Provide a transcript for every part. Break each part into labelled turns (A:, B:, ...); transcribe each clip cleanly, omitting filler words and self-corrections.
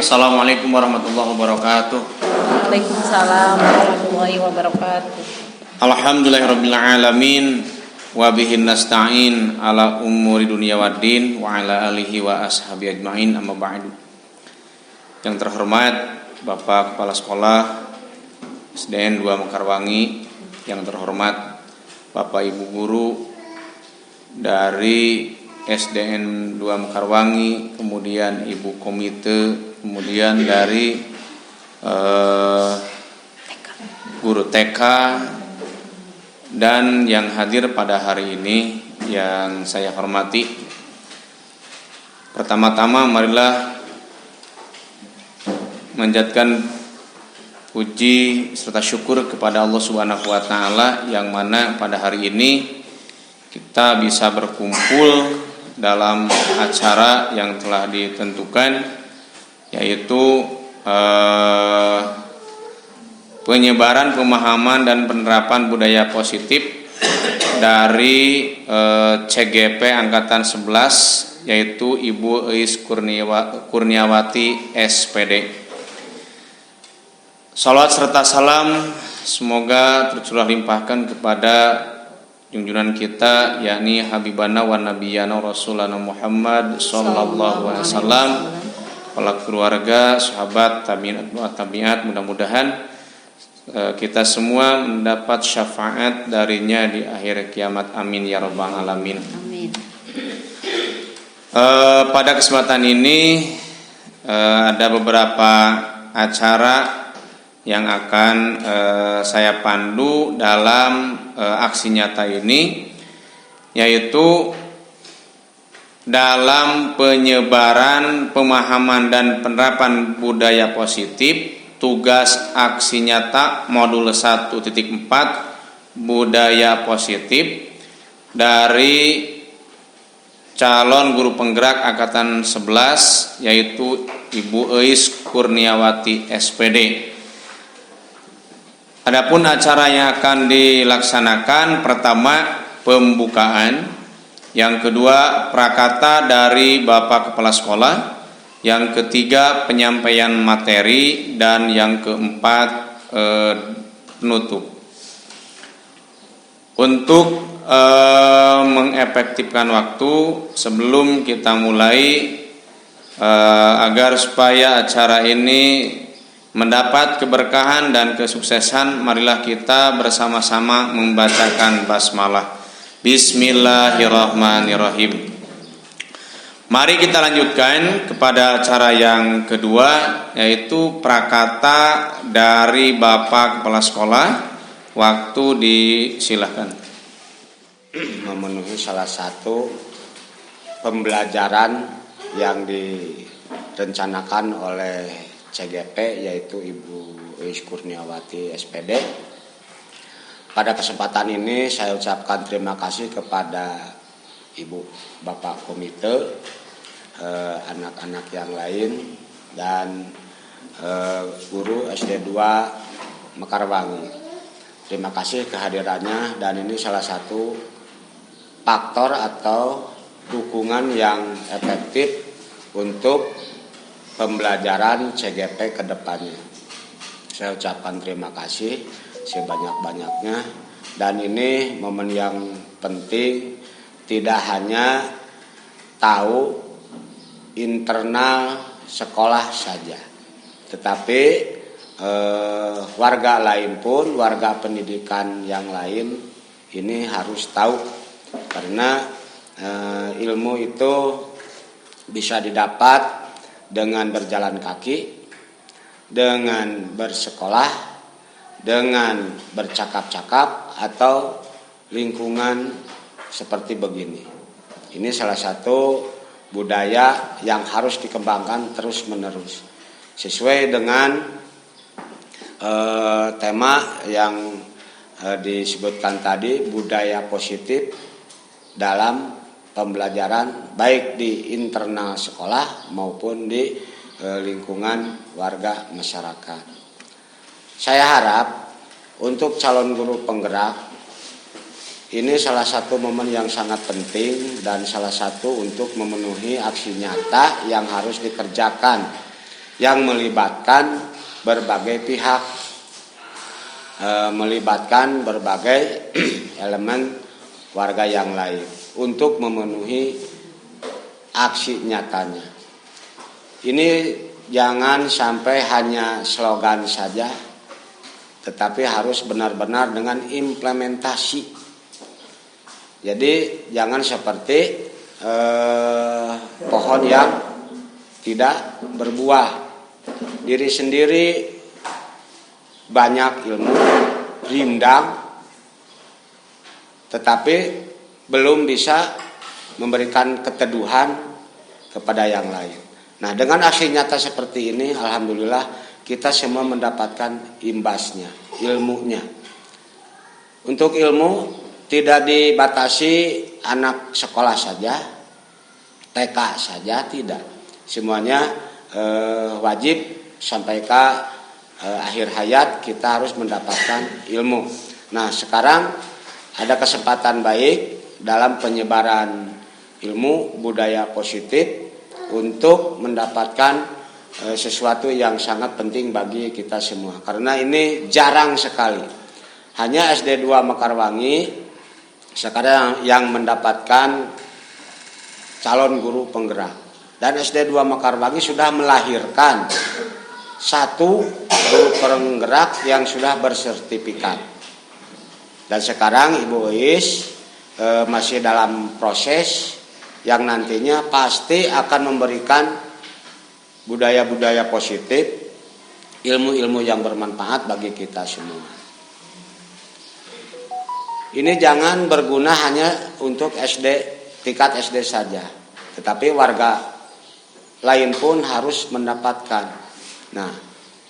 A: Assalamualaikum warahmatullahi wabarakatuh.
B: Waalaikumsalam warahmatullahi wabarakatuh.
A: Alhamdulillahirabbil alamin wa bihi nasta'in ala umuri dunya waddin wa ala alihi wa ashabi ajmain, amma ba'du. Yang terhormat Bapak Kepala Sekolah SDN 2 Mekarwangi, yang terhormat Bapak Ibu guru dari SDN 2 Mekarwangi, kemudian Ibu Komite, kemudian dari guru TK, dan yang hadir pada hari ini yang saya hormati. Pertama-tama marilah menjadikan puji serta syukur kepada Allah Subhanahu wa taala yang mana pada hari ini kita bisa berkumpul dalam acara yang telah ditentukan, yaitu penyebaran pemahaman dan penerapan budaya positif dari CGP Angkatan 11, yaitu Ibu Eis Kurniawati SPD. Salawat serta salam semoga tercurah limpahkan kepada junjungan kita, yakni Habibana wa Nabiyana Rasulana Muhammad sallallahu alaihi wasallam, para keluarga, sahabat, tabi'at, mudah-mudahan kita semua mendapat syafaat darinya di akhir kiamat. Amin ya rabbal alamin.
B: Amin.
A: Pada kesempatan ini ada beberapa acara yang akan saya pandu dalam aksi nyata ini, yaitu dalam penyebaran pemahaman dan penerapan budaya positif, tugas aksi nyata modul 1.4 budaya positif dari calon guru penggerak Angkatan 11, yaitu Ibu Eis Kurniawati SPD. Adapun acara yang akan dilaksanakan, pertama pembukaan, yang kedua prakata dari Bapak Kepala Sekolah, yang ketiga penyampaian materi, dan yang keempat penutup. Untuk mengefektifkan waktu sebelum kita mulai, agar supaya acara ini mendapat keberkahan dan kesuksesan, marilah kita bersama-sama membacakan basmalah. Bismillahirrahmanirrahim. Mari kita lanjutkan kepada acara yang kedua, yaitu prakata dari Bapak Kepala Sekolah. Waktu disilahkan.
C: Memenuhi salah satu pembelajaran yang direncanakan oleh CGP, yaitu Ibu Eis Kurniawati SPD. Pada kesempatan ini saya ucapkan terima kasih kepada Ibu, Bapak Komite, anak-anak yang lain, dan guru SD 2 Mekarwangi. Terima kasih kehadirannya, dan ini salah satu faktor atau dukungan yang efektif untuk pembelajaran CGP ke depannya. Saya ucapkan terima kasih sebanyak-banyaknya, dan ini momen yang penting, tidak hanya tahu internal sekolah saja, tetapi warga lain pun, warga pendidikan yang lain ini harus tahu, karena ilmu itu bisa didapat dengan berjalan kaki, dengan bersekolah, dengan bercakap-cakap, atau lingkungan seperti begini. Ini salah satu budaya yang harus dikembangkan terus-menerus sesuai dengan tema yang disebutkan tadi, budaya positif dalam pembelajaran baik di internal sekolah maupun di lingkungan warga masyarakat. Saya harap untuk calon guru penggerak ini salah satu momen yang sangat penting dan salah satu untuk memenuhi aksi nyata yang harus dikerjakan yang melibatkan berbagai pihak, melibatkan berbagai elemen warga yang lain untuk memenuhi aksi nyatanya. Ini jangan sampai hanya slogan saja, tetapi harus benar-benar dengan implementasi. Jadi jangan seperti pohon yang tidak berbuah. Diri sendiri banyak ilmu, rindang, tetapi belum bisa memberikan keteduhan kepada yang lain. Nah, dengan aksi nyata seperti ini, alhamdulillah kita semua mendapatkan imbasnya, ilmunya. Untuk ilmu tidak dibatasi anak sekolah saja, TK saja, tidak. Semuanya wajib sampai ke akhir hayat kita harus mendapatkan ilmu. Nah, sekarang ada kesempatan baik dalam penyebaran ilmu budaya positif untuk mendapatkan sesuatu yang sangat penting bagi kita semua. Karena ini jarang sekali. Hanya SD 2 Mekarwangi sekarang yang mendapatkan calon guru penggerak. Dan SD 2 Mekarwangi sudah melahirkan satu guru penggerak yang sudah bersertifikat. Dan sekarang Ibu Uis masih dalam proses yang nantinya pasti akan memberikan budaya-budaya positif, ilmu-ilmu yang bermanfaat bagi kita semua. Ini jangan berguna hanya untuk tingkat SD saja, tetapi warga lain pun harus mendapatkan. Nah,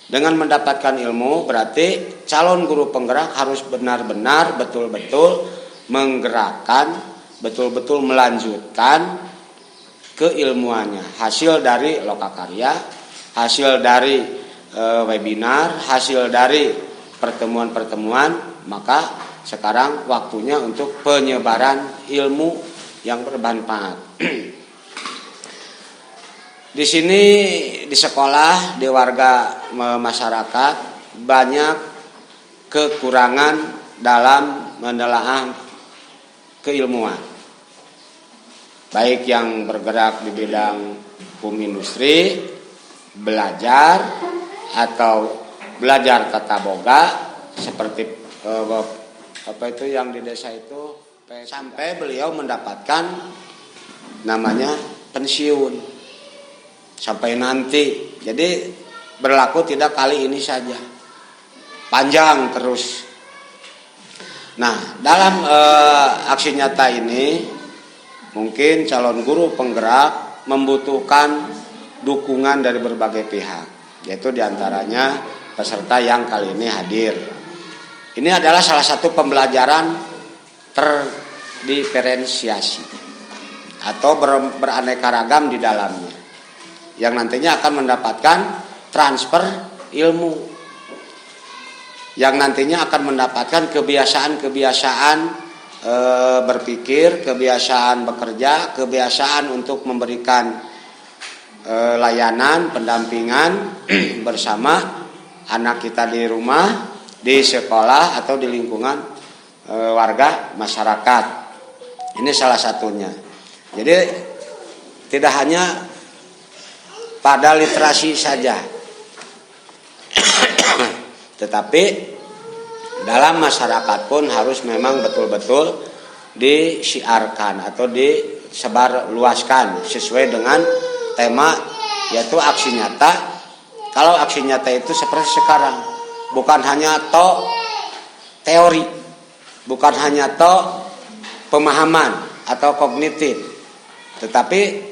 C: dengan mendapatkan ilmu berarti calon guru penggerak harus benar-benar betul-betul menggerakkan, betul-betul melanjutkan keilmuannya. Hasil dari lokakarya, hasil dari webinar, hasil dari pertemuan-pertemuan, maka sekarang waktunya untuk penyebaran ilmu yang bermanfaat. Di sini di sekolah, di warga masyarakat banyak kekurangan dalam menelaah keilmuan. Baik yang bergerak di bidang hukum industri, belajar atau belajar tata boga seperti apa itu yang di desa itu sampai beliau mendapatkan namanya pensiun. Sampai nanti. Jadi berlaku tidak kali ini saja, panjang terus. Nah, dalam aksi nyata ini mungkin calon guru penggerak membutuhkan dukungan dari berbagai pihak, yaitu diantaranya peserta yang kali ini hadir. Ini adalah salah satu pembelajaran terdiferensiasi atau beraneka ragam di dalamnya, yang nantinya akan mendapatkan transfer ilmu, yang nantinya akan mendapatkan kebiasaan-kebiasaan berpikir, kebiasaan bekerja, kebiasaan untuk memberikan layanan, pendampingan bersama anak kita di rumah, di sekolah atau di lingkungan warga masyarakat. Ini salah satunya. Jadi tidak hanya pada literasi saja, tetapi dalam masyarakat pun harus memang betul-betul disiarkan atau disebar luaskan sesuai dengan tema, yaitu aksi nyata. Kalau aksi nyata itu seperti sekarang, bukan hanya teori, bukan hanya pemahaman atau kognitif, tetapi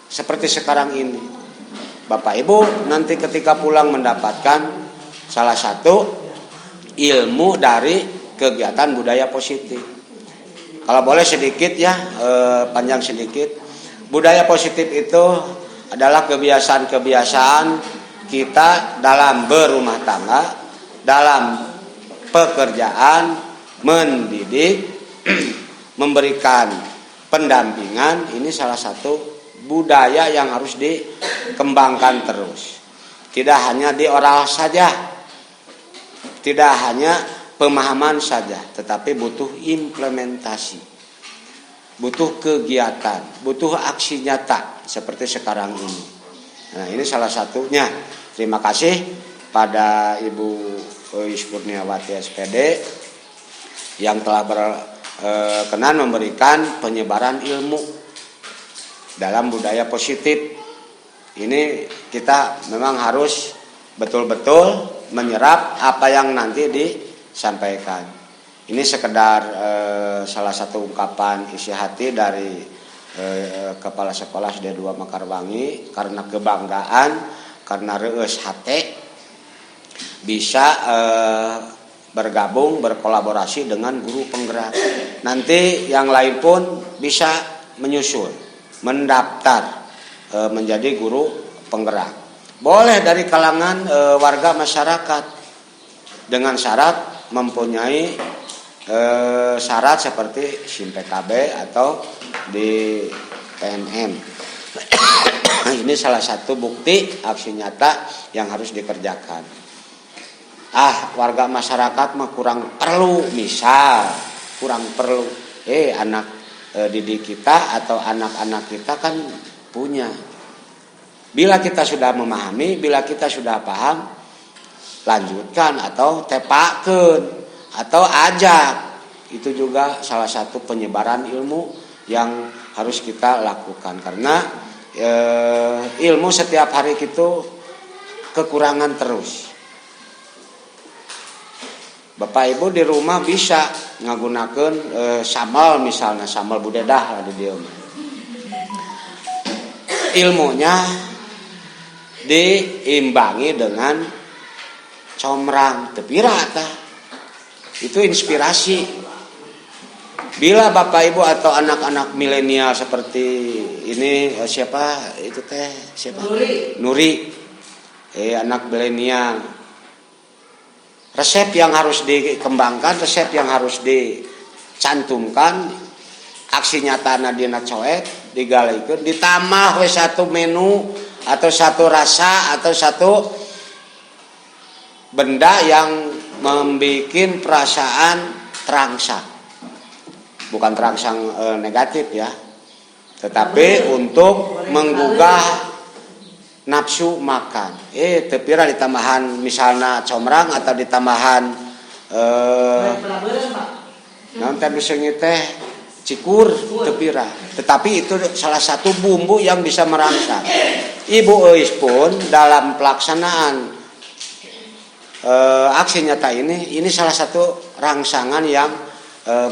C: seperti sekarang ini, Bapak Ibu nanti ketika pulang mendapatkan salah satu ilmu dari kegiatan budaya positif. Kalau boleh sedikit ya, panjang sedikit. Budaya positif itu adalah kebiasaan-kebiasaan kita dalam berumah tangga, dalam pekerjaan, mendidik, memberikan pendampingan. Ini salah satu budaya yang harus dikembangkan terus. Tidak hanya di oral saja, tidak hanya pemahaman saja, tetapi butuh implementasi, butuh kegiatan, butuh aksi nyata seperti sekarang ini. Nah, ini salah satunya. Terima kasih pada Ibu Eis Kurniawati SPD yang telah berkenan memberikan penyebaran ilmu dalam budaya positif. Ini kita memang harus betul-betul menyerap apa yang nanti disampaikan. Ini sekedar salah satu ungkapan isi hati dari Kepala Sekolah SD 2 Mekarwangi, karena kebanggaan, karena reus hate bisa bergabung, berkolaborasi dengan guru penggerak. Nanti yang lain pun bisa menyusul, mendaftar menjadi guru penggerak. Boleh dari kalangan warga masyarakat dengan syarat mempunyai syarat seperti SIM PKB atau di PNM. Ini salah satu bukti aksi nyata yang harus dikerjakan. Warga masyarakat mah kurang perlu, misal kurang perlu anak didik kita atau anak-anak kita kan punya. Bila kita sudah memahami, bila kita sudah paham, lanjutkan atau tepakeun atau ajak. Itu juga salah satu penyebaran ilmu yang harus kita lakukan, karena ilmu setiap hari itu kekurangan terus. Bapak Ibu di rumah bisa ngagunakeun samal, misalnya samal budedah lah di dieu. Ilmunya diimbangi dengan comrang tepira tah. Itu inspirasi. Bila Bapak Ibu atau anak-anak milenial seperti ini, siapa itu teh? Siapa? Nuri. Anak milenial. Resep yang harus dikembangkan, resep yang harus dicantumkan, aksi nyata dina coek digalikeun, ditambah we satu menu atau satu rasa atau satu benda yang membikin perasaan terangsang. Bukan terangsang negatif ya, tetapi untuk menggugah nafsu makan. Tepira ditambahan misalnya comrang atau ditambahan naon teh biseunya teh cikur tepira. Tetapi itu salah satu bumbu yang bisa merangsang. Ibu Eis pun dalam pelaksanaan aksi nyata ini salah satu rangsangan yang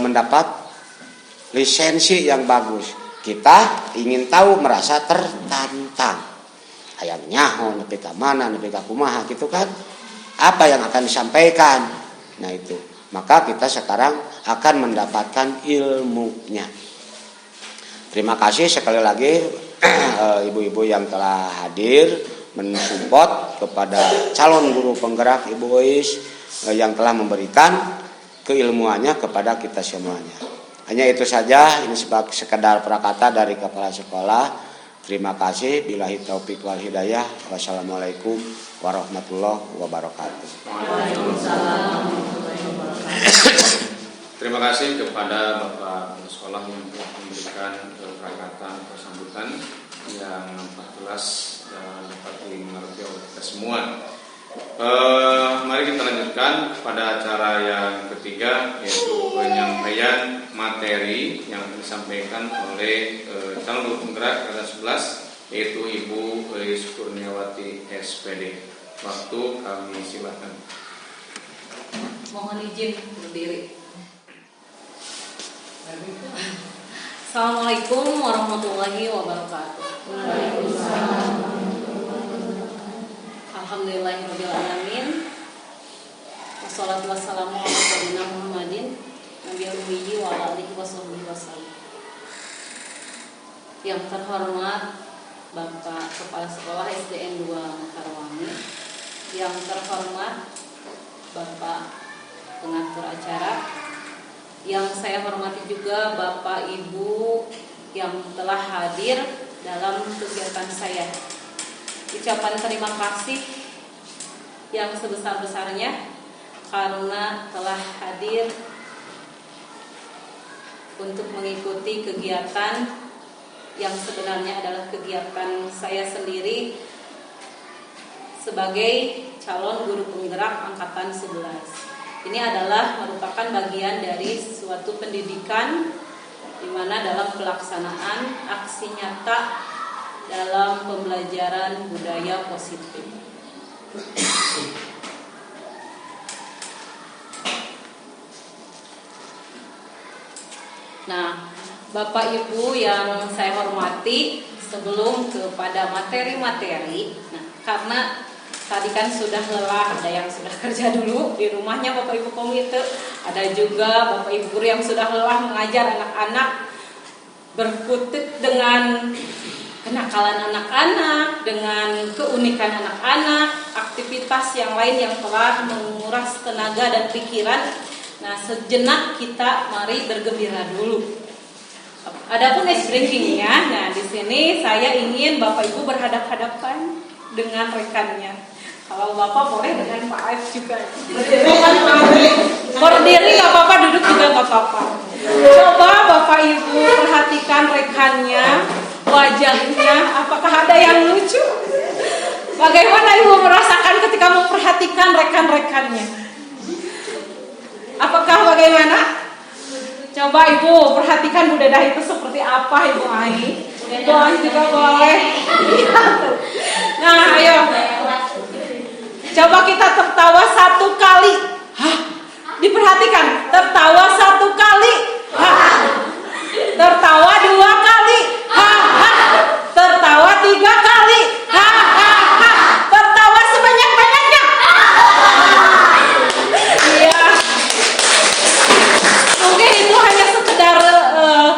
C: mendapat lisensi yang bagus. Kita ingin tahu, merasa tertantang. Hayang nyaho nepi ka mana, nepi ka kumaha gitu kan. Apa yang akan disampaikan? Nah itu. Maka kita sekarang akan mendapatkan ilmunya. Terima kasih sekali lagi ibu-ibu yang telah hadir mensupport kepada calon guru penggerak Ibu Eis yang telah memberikan keilmuannya kepada kita semuanya. Hanya itu saja, ini sekedar prakata dari Kepala Sekolah. Terima kasih. Billahi taufik wal hidayah. Wassalamualaikum warahmatullahi wabarakatuh.
A: Terima kasih kepada Bapak Kepala Sekolah yang telah memberikan prakatan sambutan yang 14 dapat dimengerti oleh kita semua. Mari kita lanjutkan pada acara yang ketiga, yaitu penyampaian materi yang disampaikan oleh calon guru penggerak kelas 11, yaitu Ibu Eis Kurniawati SPD. Waktu kami silakan.
B: Mohon izin berdiri. Assalamualaikum warahmatullahi wabarakatuh. Waalaikumsalam. Alhamdulillahirrahmanirrahim. Wassalatu wassalamu ala sayyidina Muhammadin nabiyil ummi wa ala alihi wasallam. Yang terhormat Bapak Kepala Sekolah SDN 2 Mekarwangi, yang terhormat Bapak pengatur acara, yang saya hormati juga Bapak Ibu yang telah hadir dalam kegiatan saya. Ucapan terima kasih yang sebesar-besarnya karena telah hadir untuk mengikuti kegiatan yang sebenarnya adalah kegiatan saya sendiri sebagai calon guru penggerak angkatan 11. Ini adalah merupakan bagian dari suatu pendidikan di mana dalam pelaksanaan aksi nyata dalam pembelajaran budaya positif. Nah, Bapak Ibu yang saya hormati, sebelum kepada materi-materi, nah karena tadi kan sudah lelah, ada yang sudah kerja dulu di rumahnya Bapak Ibu komite, ada juga Bapak Ibu guru yang sudah lelah mengajar anak-anak, berkutik dengan kenakalan anak-anak, dengan keunikan anak-anak, aktivitas yang lain yang telah menguras tenaga dan pikiran. Nah, sejenak kita mari bergembira dulu. Adapun ice breaking-nya, nah di sini saya ingin Bapak Ibu berhadap-hadapan dengan rekannya. Kalau Bapak boleh dengan Pak Aif juga. Berdiri nggak apa-apa, duduk juga nggak apa-apa. Coba Bapak Ibu perhatikan rekannya, wajahnya, apakah ada yang lucu? Bagaimana Ibu merasakan ketika memperhatikan rekan-rekannya? Apakah bagaimana? Coba Ibu perhatikan Bu Dedah itu seperti apa Ibu Ai. Ibu Ai juga boleh. Nah, ayo. Coba kita tertawa satu kali. Hah? Diperhatikan. Tertawa satu kali. Hah? Tertawa dua kali. Hah? Hah? Tertawa tiga kali. Hah? Hah? Hah? Tertawa sebanyak-banyaknya. Iya. Mungkin itu hanya sekedar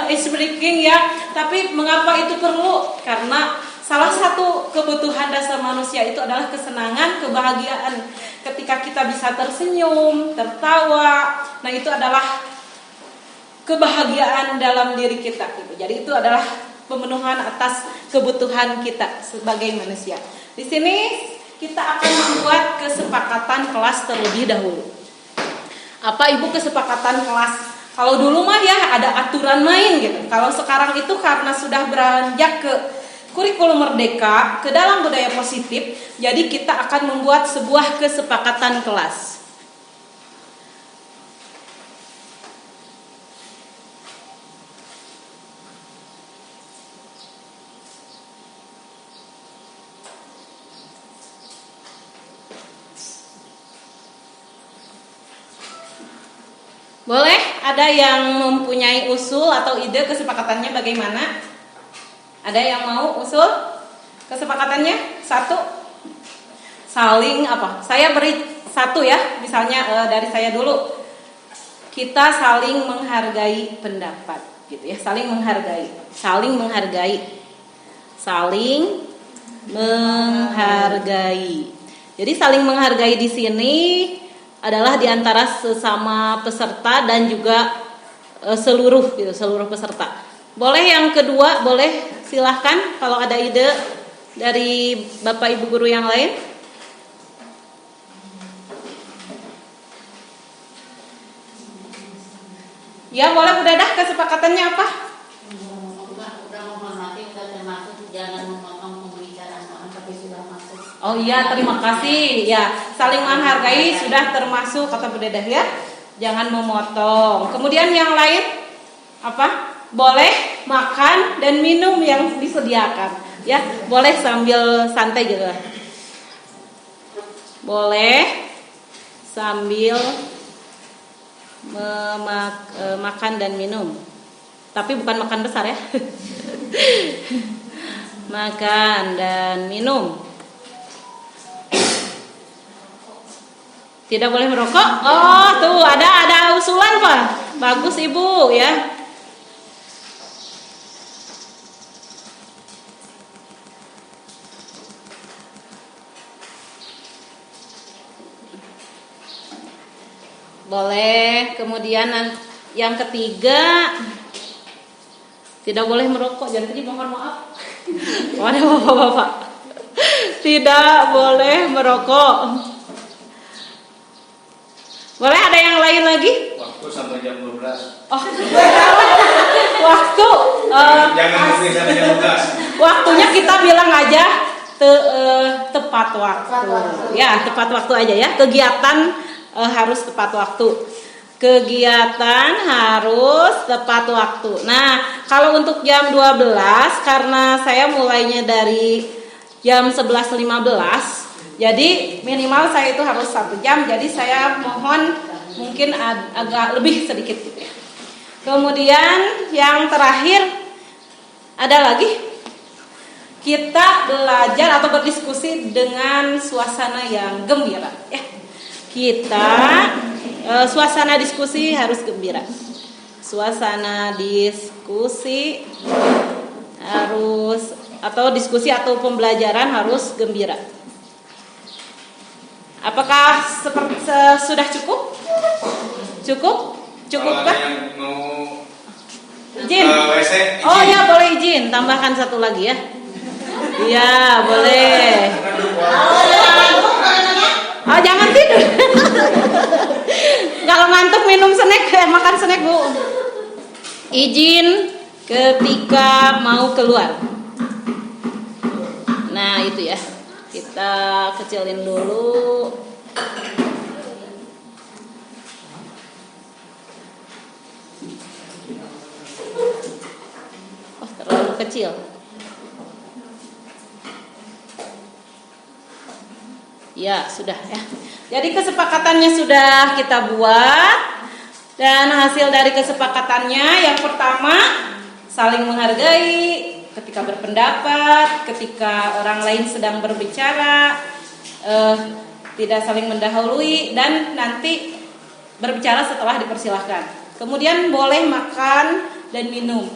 B: ice breaking ya. Tapi mengapa itu perlu? Karena salah satu kebutuhan dasar manusia itu adalah kesenangan, kebahagiaan. Ketika kita bisa tersenyum, tertawa, nah itu adalah kebahagiaan dalam diri kita. Jadi itu adalah pemenuhan atas kebutuhan kita sebagai manusia. Di sini kita akan membuat kesepakatan kelas terlebih dahulu. Apa Ibu kesepakatan kelas? Kalau dulu mah ya ada aturan main gitu. Kalau sekarang itu karena sudah beranjak ke kurikulum merdeka, ke dalam budaya positif, jadi kita akan membuat sebuah kesepakatan kelas. Boleh? Ada yang mempunyai usul atau ide kesepakatannya bagaimana? Ada yang mau usul kesepakatannya? Satu, saling apa? Saya beri satu ya, misalnya dari saya dulu. Kita saling menghargai pendapat, gitu ya. Saling menghargai, saling menghargai, saling menghargai. Jadi saling menghargai di sini adalah di antara sesama peserta dan juga seluruh peserta. Boleh yang kedua, boleh silahkan kalau ada ide dari Bapak Ibu guru yang lain. Ya boleh, udah dah kesepakatannya apa?
D: Udah menghormati, udah termasuk, jangan memotong pembicaraan orang tapi sudah masuk.
B: Oh iya, terima kasih. Ya, saling menghargai sudah termasuk kata Bu Dedah ya. Jangan memotong. Kemudian yang lain apa? Boleh makan dan minum yang disediakan. Ya, boleh sambil santai juga. Boleh sambil makan dan minum. Tapi bukan makan besar ya. Makan dan minum. Tidak boleh merokok. Oh, tuh ada usulan Pak. Bagus Ibu ya. Boleh. Kemudian yang ketiga, tidak boleh merokok. Jadi mohon maaf. Mana bapak-bapak? Tidak boleh merokok. Boleh ada yang lain lagi?
A: Waktu sampai jam 12.
B: Oh, waktu.
A: Jangan lebih sampai jam 12.
B: Waktunya kita bilang aja tepat waktu. Ya, tepat waktu aja ya. Kegiatan harus tepat waktu. Kegiatan harus tepat waktu. Nah, kalau untuk jam 12 karena saya mulainya dari jam 11.15, jadi minimal saya itu harus 1 jam. Jadi saya mohon mungkin agak lebih sedikit gitu ya. Kemudian yang terakhir ada lagi, kita belajar atau berdiskusi dengan suasana yang gembira ya. Kita suasana diskusi harus gembira. Suasana diskusi harus, atau diskusi atau pembelajaran harus gembira. Apakah sudah cukup? Cukup? Cukup
A: Kalau ada
B: kah?
A: yang mau
B: Izin.
A: WC, izin.
B: Oh ya, boleh izin. Tambahkan satu lagi ya. Iya, boleh. Oh, jangan tidur. Kalau ngantuk minum snack, makan snack, Bu. Izin ketika mau keluar. Nah, itu ya. Kita kecilin dulu. Oh, terlalu kecil. Ya, sudah ya. Jadi kesepakatannya sudah kita buat. Dan hasil dari kesepakatannya yang pertama, saling menghargai ketika berpendapat, ketika orang lain sedang berbicara, tidak saling mendahului, dan nanti berbicara setelah dipersilahkan. Kemudian boleh makan dan minum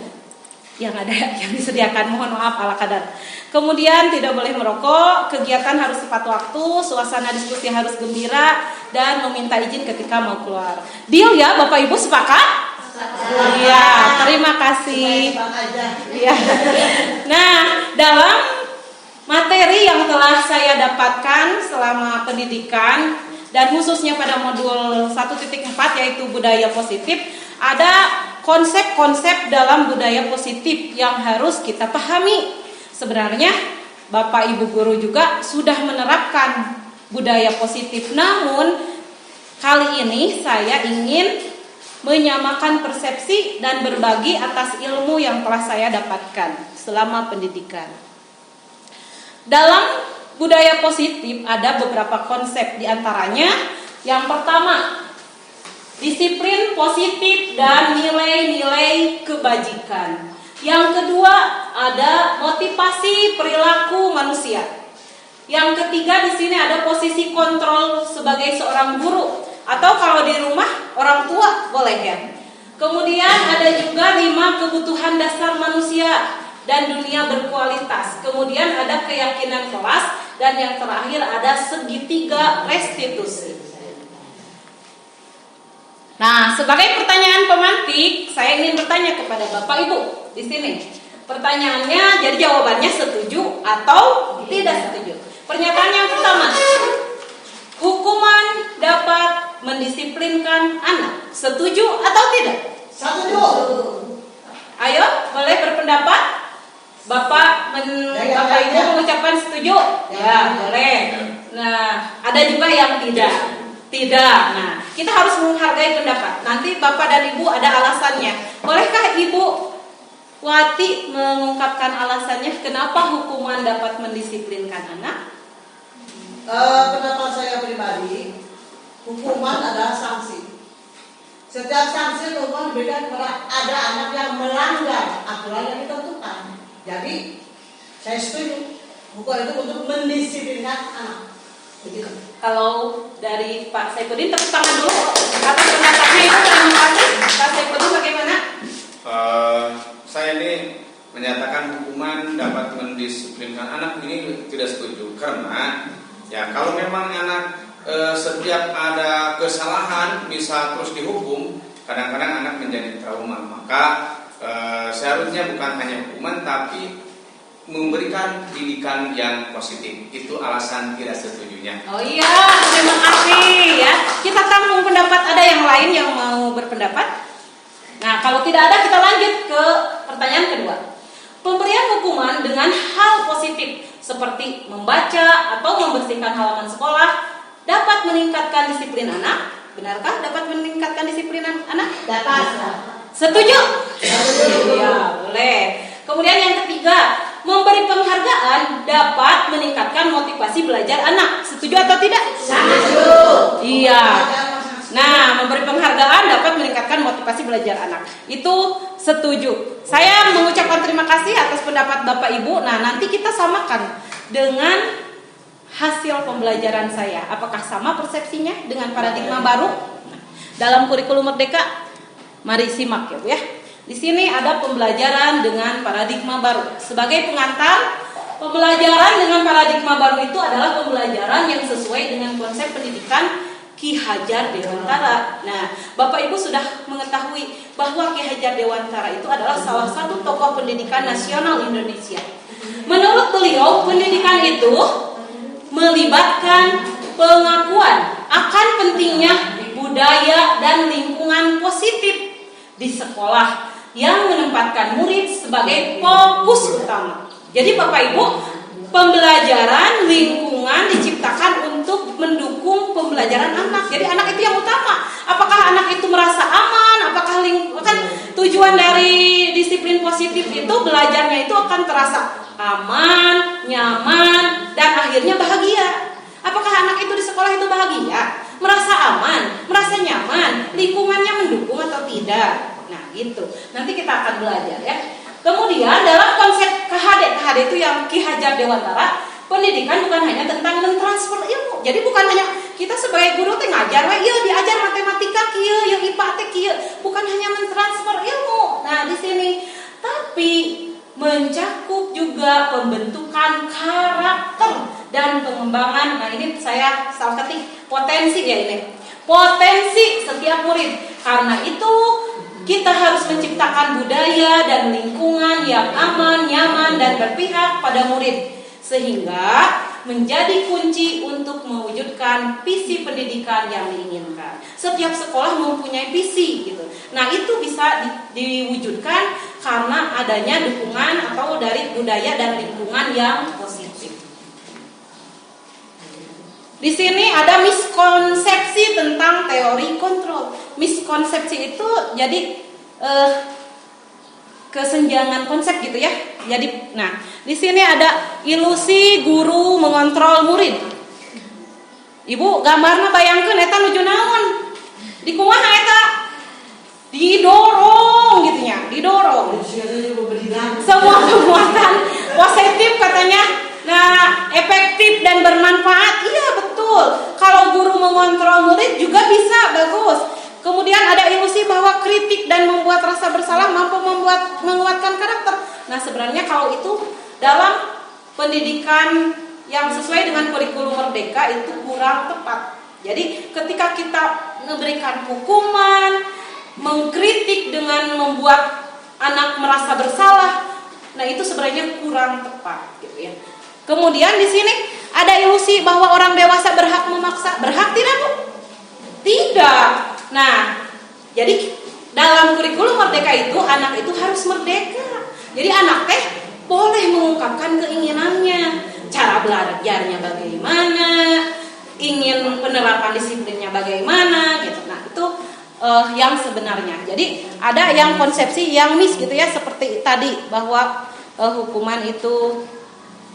B: yang ada yang disediakan, mohon maaf ala kadar. Kemudian tidak boleh merokok, kegiatan harus tepat waktu, suasana diskusi harus gembira, dan meminta izin ketika mau keluar. Deal ya, Bapak Ibu, sepakat? Iya, terima kasih. Ya. Nah, dalam materi yang telah saya dapatkan selama pendidikan dan khususnya pada modul 1.4 yaitu budaya positif, ada konsep-konsep dalam budaya positif yang harus kita pahami. Sebenarnya Bapak Ibu guru juga sudah menerapkan budaya positif, namun kali ini saya ingin menyamakan persepsi dan berbagi atas ilmu yang telah saya dapatkan selama pendidikan. Dalam budaya positif ada beberapa konsep, diantaranya yang pertama, disiplin positif dan nilai-nilai kebajikan. Yang kedua ada motivasi perilaku manusia. Yang ketiga di sini ada posisi kontrol sebagai seorang guru, atau kalau di rumah orang tua boleh ya. Kemudian ada juga 5 kebutuhan dasar manusia dan dunia berkualitas. Kemudian ada keyakinan kelas, dan yang terakhir ada segitiga restitusi. Nah, sebagai pertanyaan pemantik, saya ingin bertanya kepada Bapak Ibu di sini. Pertanyaannya, jadi jawabannya setuju atau tidak setuju. Pernyataan yang pertama, hukuman dapat mendisiplinkan anak. Setuju atau tidak?
E: Setuju.
B: Ayo, boleh berpendapat? Bapak Ibu mengucapkan setuju? Ya, boleh. Nah, ada juga yang tidak. Tidak. Nah, kita harus menghargai pendapat. Nanti Bapak dan Ibu ada alasannya. Bolehkah Ibu Wati mengungkapkan alasannya kenapa hukuman dapat mendisiplinkan anak?
E: Pendapat saya pribadi, hukuman adalah sanksi. Setiap sanksi hukuman diberikan kepada ada anak yang melanggar aturan yang ditentukan. Jadi, saya setuju hukuman itu untuk mendisiplinkan anak. Begitu.
B: Kalau dari Pak Saipudin, tepuk tangan dulu atas pendapatnya itu. Terima kasih. Pak Saipudin bagaimana?
A: Saya ini menyatakan hukuman dapat mendisiplinkan anak ini tidak setuju, karena ya kalau memang anak setiap ada kesalahan misal terus dihukum, kadang-kadang anak menjadi trauma. Maka seharusnya bukan hanya hukuman tapi memberikan pendidikan yang positif. Itu alasan tidak setujunya.
B: Oh iya, terima kasih ya. Kita tampung pendapat, ada yang lain yang mau berpendapat? Nah, kalau tidak ada kita lanjut ke pertanyaan kedua. Pemberian hukuman dengan hal positif seperti membaca atau membersihkan halaman sekolah dapat meningkatkan disiplin anak. Benarkah dapat meningkatkan disiplin anak?
E: Dapat.
B: Setuju? Iya, boleh. Kemudian yang ketiga, memberi penghargaan dapat meningkatkan motivasi belajar anak. Setuju atau tidak?
E: Setuju.
B: Iya. Nah, memberi penghargaan dapat meningkatkan motivasi belajar anak. Itu setuju. Saya mengucapkan terima kasih atas pendapat Bapak Ibu. Nah, nanti kita samakan dengan hasil pembelajaran saya. Apakah sama persepsinya dengan paradigma baru? Nah, dalam kurikulum Merdeka, mari simak ya Bu ya. Di sini ada pembelajaran dengan paradigma baru. Sebagai pengantar, pembelajaran dengan paradigma baru itu adalah pembelajaran yang sesuai dengan konsep pendidikan Ki Hajar Dewantara. Nah, Bapak Ibu sudah mengetahui bahwa Ki Hajar Dewantara itu adalah salah satu tokoh pendidikan nasional Indonesia. Menurut beliau, pendidikan itu melibatkan pengakuan akan pentingnya budaya dan lingkungan positif di sekolah yang menempatkan murid sebagai fokus utama. Jadi Bapak Ibu, pembelajaran lingkungan diciptakan untuk mendukung pembelajaran anak. Jadi anak itu yang utama. Apakah anak itu merasa aman? Apakah kan tujuan dari disiplin positif itu belajarnya itu akan terasa aman, nyaman, dan akhirnya bahagia. Apakah anak itu di sekolah itu bahagia? Merasa aman, merasa nyaman, lingkungannya mendukung atau tidak? Nah gitu. Nanti kita akan belajar ya. Kemudian dalam konsep KHD itu yang Ki Hajar Dewantara, pendidikan bukan hanya tentang mentransfer ilmu. Jadi bukan hanya kita sebagai guru teh ngajar, iya diajar matematika kieu, yang IPA teh kieu, bukan hanya mentransfer ilmu. Nah, di sini tapi mencakup juga pembentukan karakter dan pengembangan. Nah, ini saya salah ketik potensi ya ini. Potensi setiap murid. Karena itu kita harus menciptakan budaya dan lingkungan yang aman, nyaman, dan berpihak pada murid, sehingga menjadi kunci untuk mewujudkan visi pendidikan yang diinginkan. Setiap sekolah mempunyai visi gitu. Nah, itu bisa diwujudkan karena adanya dukungan atau dari budaya dan lingkungan yang positif. Di sini ada miskonsepsi tentang teori kontrol. Miskonsepsi itu jadi kesenjangan konsep gitu ya. Jadi, nah, di sini ada ilusi guru mengontrol murid. Ibu gambarna bayangkeun eta nuju naon? Di kumaha eta? Didorong gitu nya, didorong. Semua kemuatan positif katanya. Nah, efektif dan bermanfaat. Iya, betul. Kalau guru mengontrol murid juga bisa bagus. Kemudian ada ilusi bahwa kritik dan membuat rasa bersalah mampu menguatkan karakter. Nah, sebenarnya kalau itu dalam pendidikan yang sesuai dengan kurikulum Merdeka itu kurang tepat. Jadi, ketika kita memberikan hukuman, mengkritik dengan membuat anak merasa bersalah, nah itu sebenarnya kurang tepat gitu ya. Kemudian di sini ada ilusi bahwa orang dewasa berhak memaksa. Berhak tidak, Bu? Tidak. Nah, jadi dalam kurikulum Merdeka itu anak itu harus merdeka. Jadi anak teh boleh mengungkapkan keinginannya, cara belajarnya bagaimana, ingin penerapan disiplinnya bagaimana gitu. Nah, itu yang sebenarnya. Jadi ada yang konsepsi yang miss gitu ya, seperti tadi bahwa hukuman itu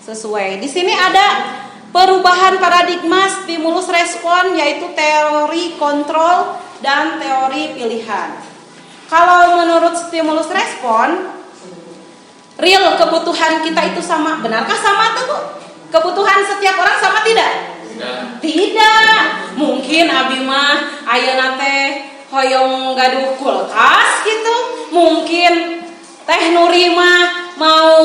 B: sesuai. Di sini ada perubahan paradigma stimulus respon, yaitu teori kontrol dan teori pilihan. Kalau menurut stimulus respon, real kebutuhan kita itu sama. Benarkah sama tuh, Bu? Kebutuhan setiap orang sama tidak? Tidak. Mungkin abi mah ayeuna teh hoyong gaduh kulkas gitu. Mungkin Teh Nuri mah mau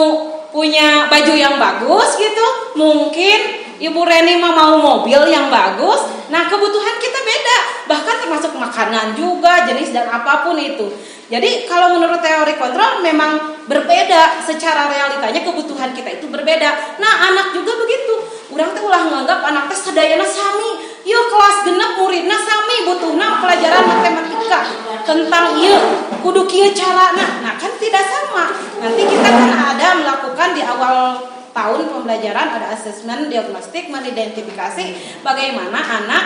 B: punya baju yang bagus gitu. Mungkin Ibu Reni mah mau mobil yang bagus. Nah, kebutuhan kita beda. Bahkan termasuk makanan juga, jenis dan apapun itu. Jadi kalau menurut teori kontrol memang berbeda secara realitanya, kebutuhan kita itu berbeda. Nah anak juga begitu, urang teh ulah nganggap anak teh sadayana sami. Yuk kelas genep muridna sami butuhna pelajaran matematika tentang ieu kudu kieu carana. Nah kan tidak sama. Nanti kita kan ada melakukan di awal tahun pembelajaran ada asesmen diagnostik mengidentifikasi bagaimana anak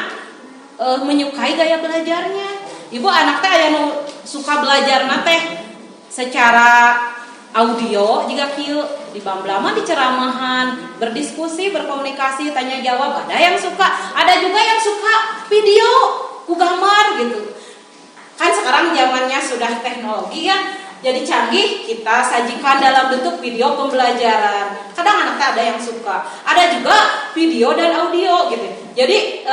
B: menyukai gaya belajarnya. Ibu anak teh aya nu suka belajar teh secara audio jika kieu di bamblama di ceramahan, berdiskusi, berkomunikasi, tanya jawab, ada yang suka, ada juga yang suka video, ku gambar gitu. Kan sekarang zamannya sudah teknologi ya, jadi canggih, kita sajikan dalam bentuk video pembelajaran. Kadang anaknya ada yang suka, ada juga video dan audio gitu. Jadi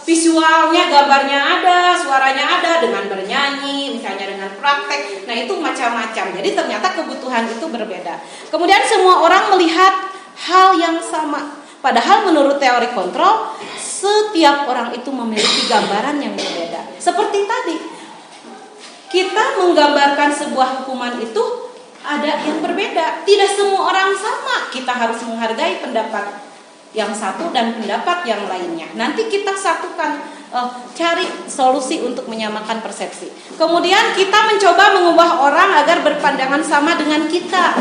B: visualnya, gambarnya ada, suaranya ada, dengan bernyanyi, misalnya dengan praktek. Nah itu macam-macam. Jadi ternyata kebutuhan itu berbeda. Kemudian semua orang melihat hal yang sama. Padahal menurut teori kontrol, setiap orang itu memiliki gambaran yang berbeda. Seperti tadi, kita menggambarkan sebuah hukuman itu ada yang berbeda. Tidak semua orang sama. Kita harus menghargai pendapat yang satu dan pendapat yang lainnya. Nanti kita satukan, cari solusi untuk menyamakan persepsi. Kemudian kita mencoba mengubah orang agar berpandangan sama dengan kita.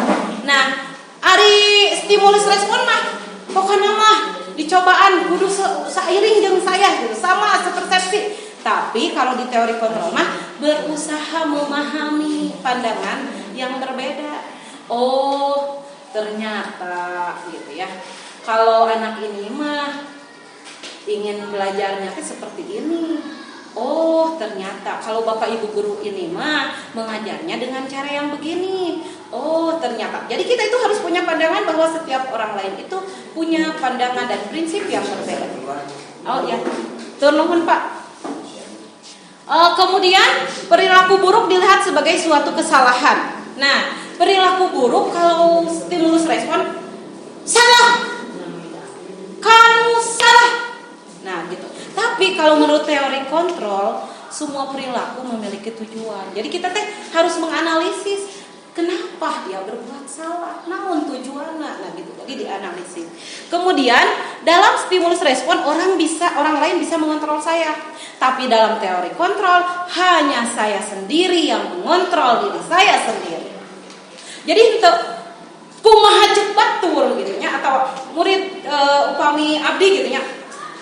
B: Nah, ari stimulus respon mah pokoknya mah dicobaan kudu seiring jeung saya gitu, sama sepersepsi. Tapi kalau di teori kontrol mah berusaha memahami pandangan yang berbeda. Oh, ternyata gitu ya. Kalau anak ini mah ingin belajarnya seperti ini. Oh, ternyata kalau Bapak Ibu guru ini mah mengajarnya dengan cara yang begini. Oh, ternyata. Jadi kita itu harus punya pandangan bahwa setiap orang lain itu punya pandangan dan prinsip yang berbeda. Oh ya, turun Pak. Kemudian perilaku buruk dilihat sebagai suatu kesalahan. Nah, perilaku buruk kalau stimulus respon salah. Kamu salah. Nah gitu. Tapi kalau menurut teori kontrol, semua perilaku memiliki tujuan. Jadi kita harus menganalisis kenapa dia berbuat salah, namun tujuannya. Nah gitu. Jadi dianalisis. Kemudian dalam stimulus respon orang lain bisa mengontrol saya. Tapi dalam teori kontrol hanya saya sendiri yang mengontrol diri saya sendiri. Jadi untuk kumaha ceuk batur gitu nya, atau murid upami abdi gitu nya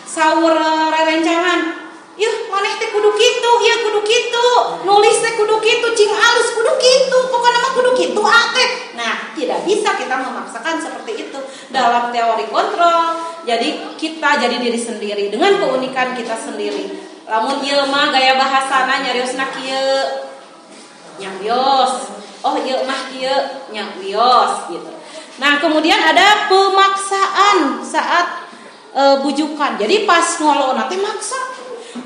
B: saur rerencangan, yeuh maneh teh kudu kitu, ieu kudu kitu, nulis teh kudu kitu, cing alus kudu kitu, pokokna mah kudu kitu teh. Nah, tidak bisa kita memaksakan seperti itu dalam teori kontrol. Jadi kita jadi diri sendiri dengan keunikan kita sendiri. Lamun ieu mah gaya bahasana nyariosna kieu nya wios. Oh iya mah iya nya wios gitu. Nah kemudian ada pemaksaan saat bujukan. Jadi pas ngolona teh maksa.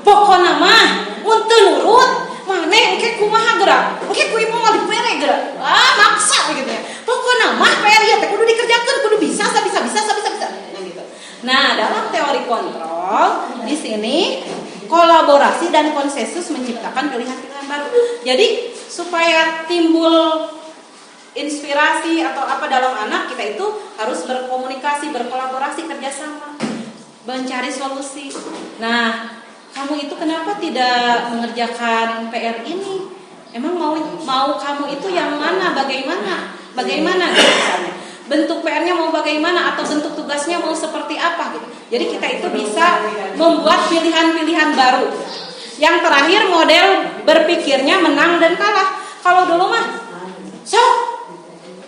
B: Pokona mah mun teu nurut, maneh engke kumaha gerak? Engke ku ibu mah dipere gerak. Maksa gitu ya. Pokona mah PR ieu teh kudu dikerjakeun, kudu bisa. Nah gitu. Nah, dalam teori kontrol di sini kolaborasi dan konsensus menciptakan pilihan-pilihan baru. Jadi supaya timbul inspirasi atau apa dalam anak, kita itu harus berkomunikasi, berkolaborasi, kerjasama, mencari solusi. Nah, kamu itu kenapa tidak mengerjakan PR ini? Emang mau kamu itu yang mana? Bagaimana gitu misalnya. Bentuk PR-nya mau bagaimana atau bentuk tugasnya mau seperti apa gitu. Jadi kita itu bisa membuat pilihan-pilihan baru. Yang terakhir model berpikirnya menang dan kalah. Kalau dulu mah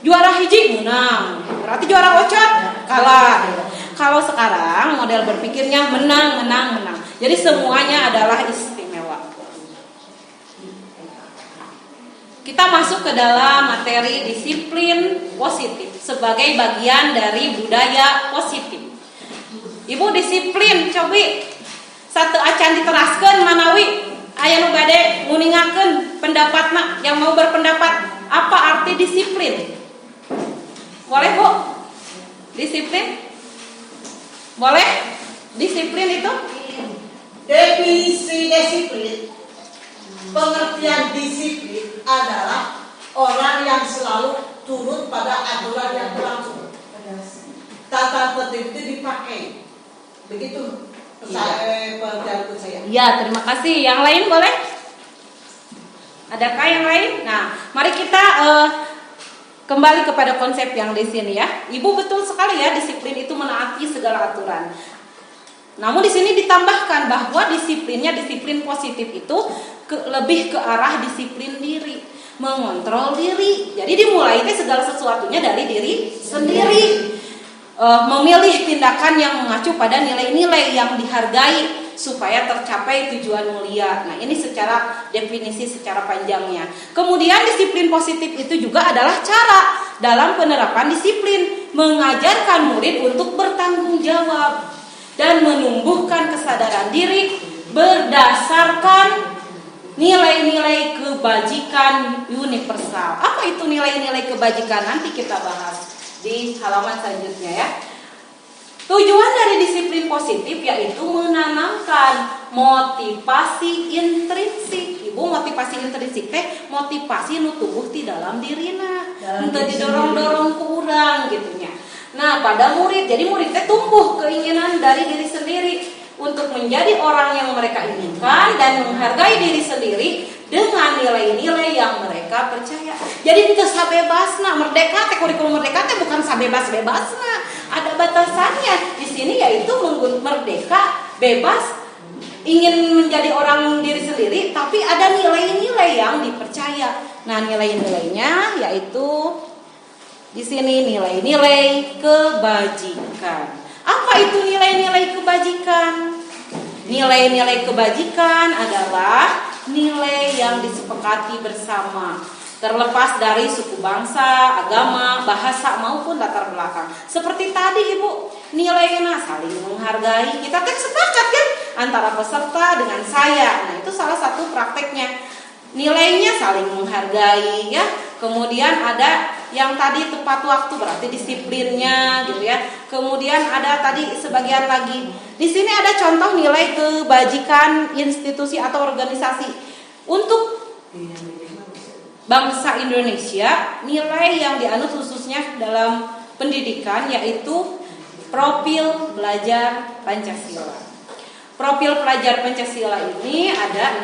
B: juara hiji menang, berarti juara ocot kalah. Kalau sekarang model berpikirnya menang. Jadi semuanya adalah istimewa. Kita masuk ke dalam materi disiplin positif sebagai bagian dari budaya positif. Ibu disiplin, cobi satu acan diteraskeun manawi aya nu bade nguningakeun pendapatna yang mau berpendapat apa arti disiplin? Boleh Bu? Disiplin? Boleh? Disiplin itu?
E: Definisi disiplin, pengertian disiplin adalah orang yang selalu turut pada aturan yang berlangsung. Tata tertib itu dipakai. Begitu pendapat saya.
B: Ya, terima kasih. Yang lain boleh? Adakah yang lain? Nah, mari kita kembali kepada konsep yang di sini ya. Ibu betul sekali ya, disiplin itu menaati segala aturan. Namun di sini ditambahkan bahwa disiplin positif itu lebih ke arah disiplin diri, mengontrol diri. Jadi dimulai segala sesuatunya dari diri sendiri. Memilih tindakan yang mengacu pada nilai-nilai yang dihargai supaya tercapai tujuan mulia. Nah, ini secara definisi secara panjangnya. Kemudian disiplin positif itu juga adalah cara dalam penerapan disiplin, mengajarkan murid untuk bertanggung jawab dan menumbuhkan kesadaran diri berdasarkan nilai-nilai kebajikan universal. Apa itu nilai-nilai kebajikan? Nanti kita bahas di halaman selanjutnya ya. Tujuan dari disiplin positif yaitu menanamkan motivasi intrinsik. Ibu, motivasi intrinsik teh motivasi nu tubuh di dalam dirina, untuk didorong-dorong ke urang gitunya. Nah, pada murid, jadi murid teh tumbuh keinginan dari diri sendiri untuk menjadi orang yang mereka inginkan dan menghargai diri sendiri dengan nilai-nilai yang mereka percaya. Jadi itu sabebasna, merdeka teh, kurikulum merdeka teh bukan sabebas-bebasna, ada batasannya. Di sini yaitu merdeka, bebas, ingin menjadi orang diri sendiri, tapi ada nilai-nilai yang dipercaya. Nah, nilai-nilainya yaitu di sini nilai-nilai kebajikan. Apa itu nilai-nilai kebajikan? Nilai-nilai kebajikan adalah nilai yang disepakati bersama, terlepas dari suku bangsa, agama, bahasa maupun latar belakang. Seperti tadi Ibu, nilainya saling menghargai. Kita kan sepakat kan antara peserta dengan saya. Nah, itu salah satu prakteknya. Nilainya saling menghargai ya. Kemudian ada yang tadi tepat waktu, berarti disiplinnya gitu ya. Kemudian ada tadi sebagian lagi. Di sini ada contoh nilai kebajikan institusi atau organisasi. Untuk bangsa Indonesia, nilai yang dianut khususnya dalam pendidikan yaitu profil belajar Pancasila. Profil pelajar Pancasila ini ada